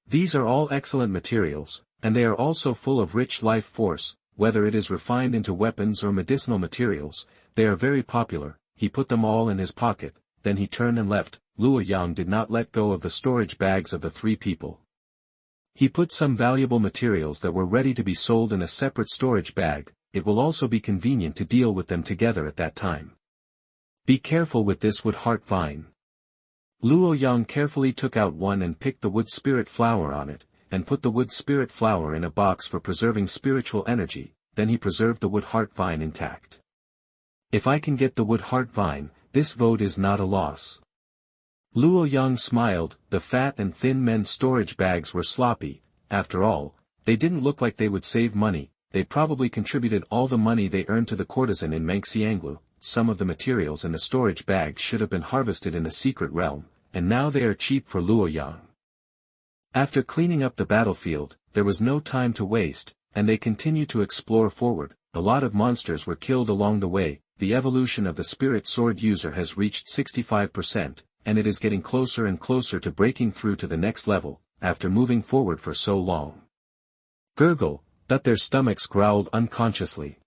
These are all excellent materials, and they are also full of rich life force, whether it is refined into weapons or medicinal materials. They are very popular. He put them all in his pocket, then he turned and left. Luo Yang did not let go of the storage bags of the three people. He put some valuable materials that were ready to be sold in a separate storage bag. It will also be convenient to deal with them together at that time. Be careful with this wood heart vine. Luo Yang carefully took out one and picked the wood spirit flower on it, and put the wood spirit flower in a box for preserving spiritual energy. Then he preserved the wood heart vine intact. If I can get the wood heart vine, this vote is not a loss. Luo Yang smiled. The fat and thin men's storage bags were sloppy. After all, they didn't look like they would save money. They probably contributed all the money they earned to the courtesan in Mengxianglu. Some of the materials in the storage bags should have been harvested in the secret realm, and now they are cheap for Luo Yang. After cleaning up the battlefield, there was no time to waste, and they continued to explore forward. A lot of monsters were killed along the way. The evolution of the spirit sword user has reached 65%, and it is getting closer and closer to breaking through to the next level, after moving forward for so long. Gurgle, that their stomachs growled unconsciously.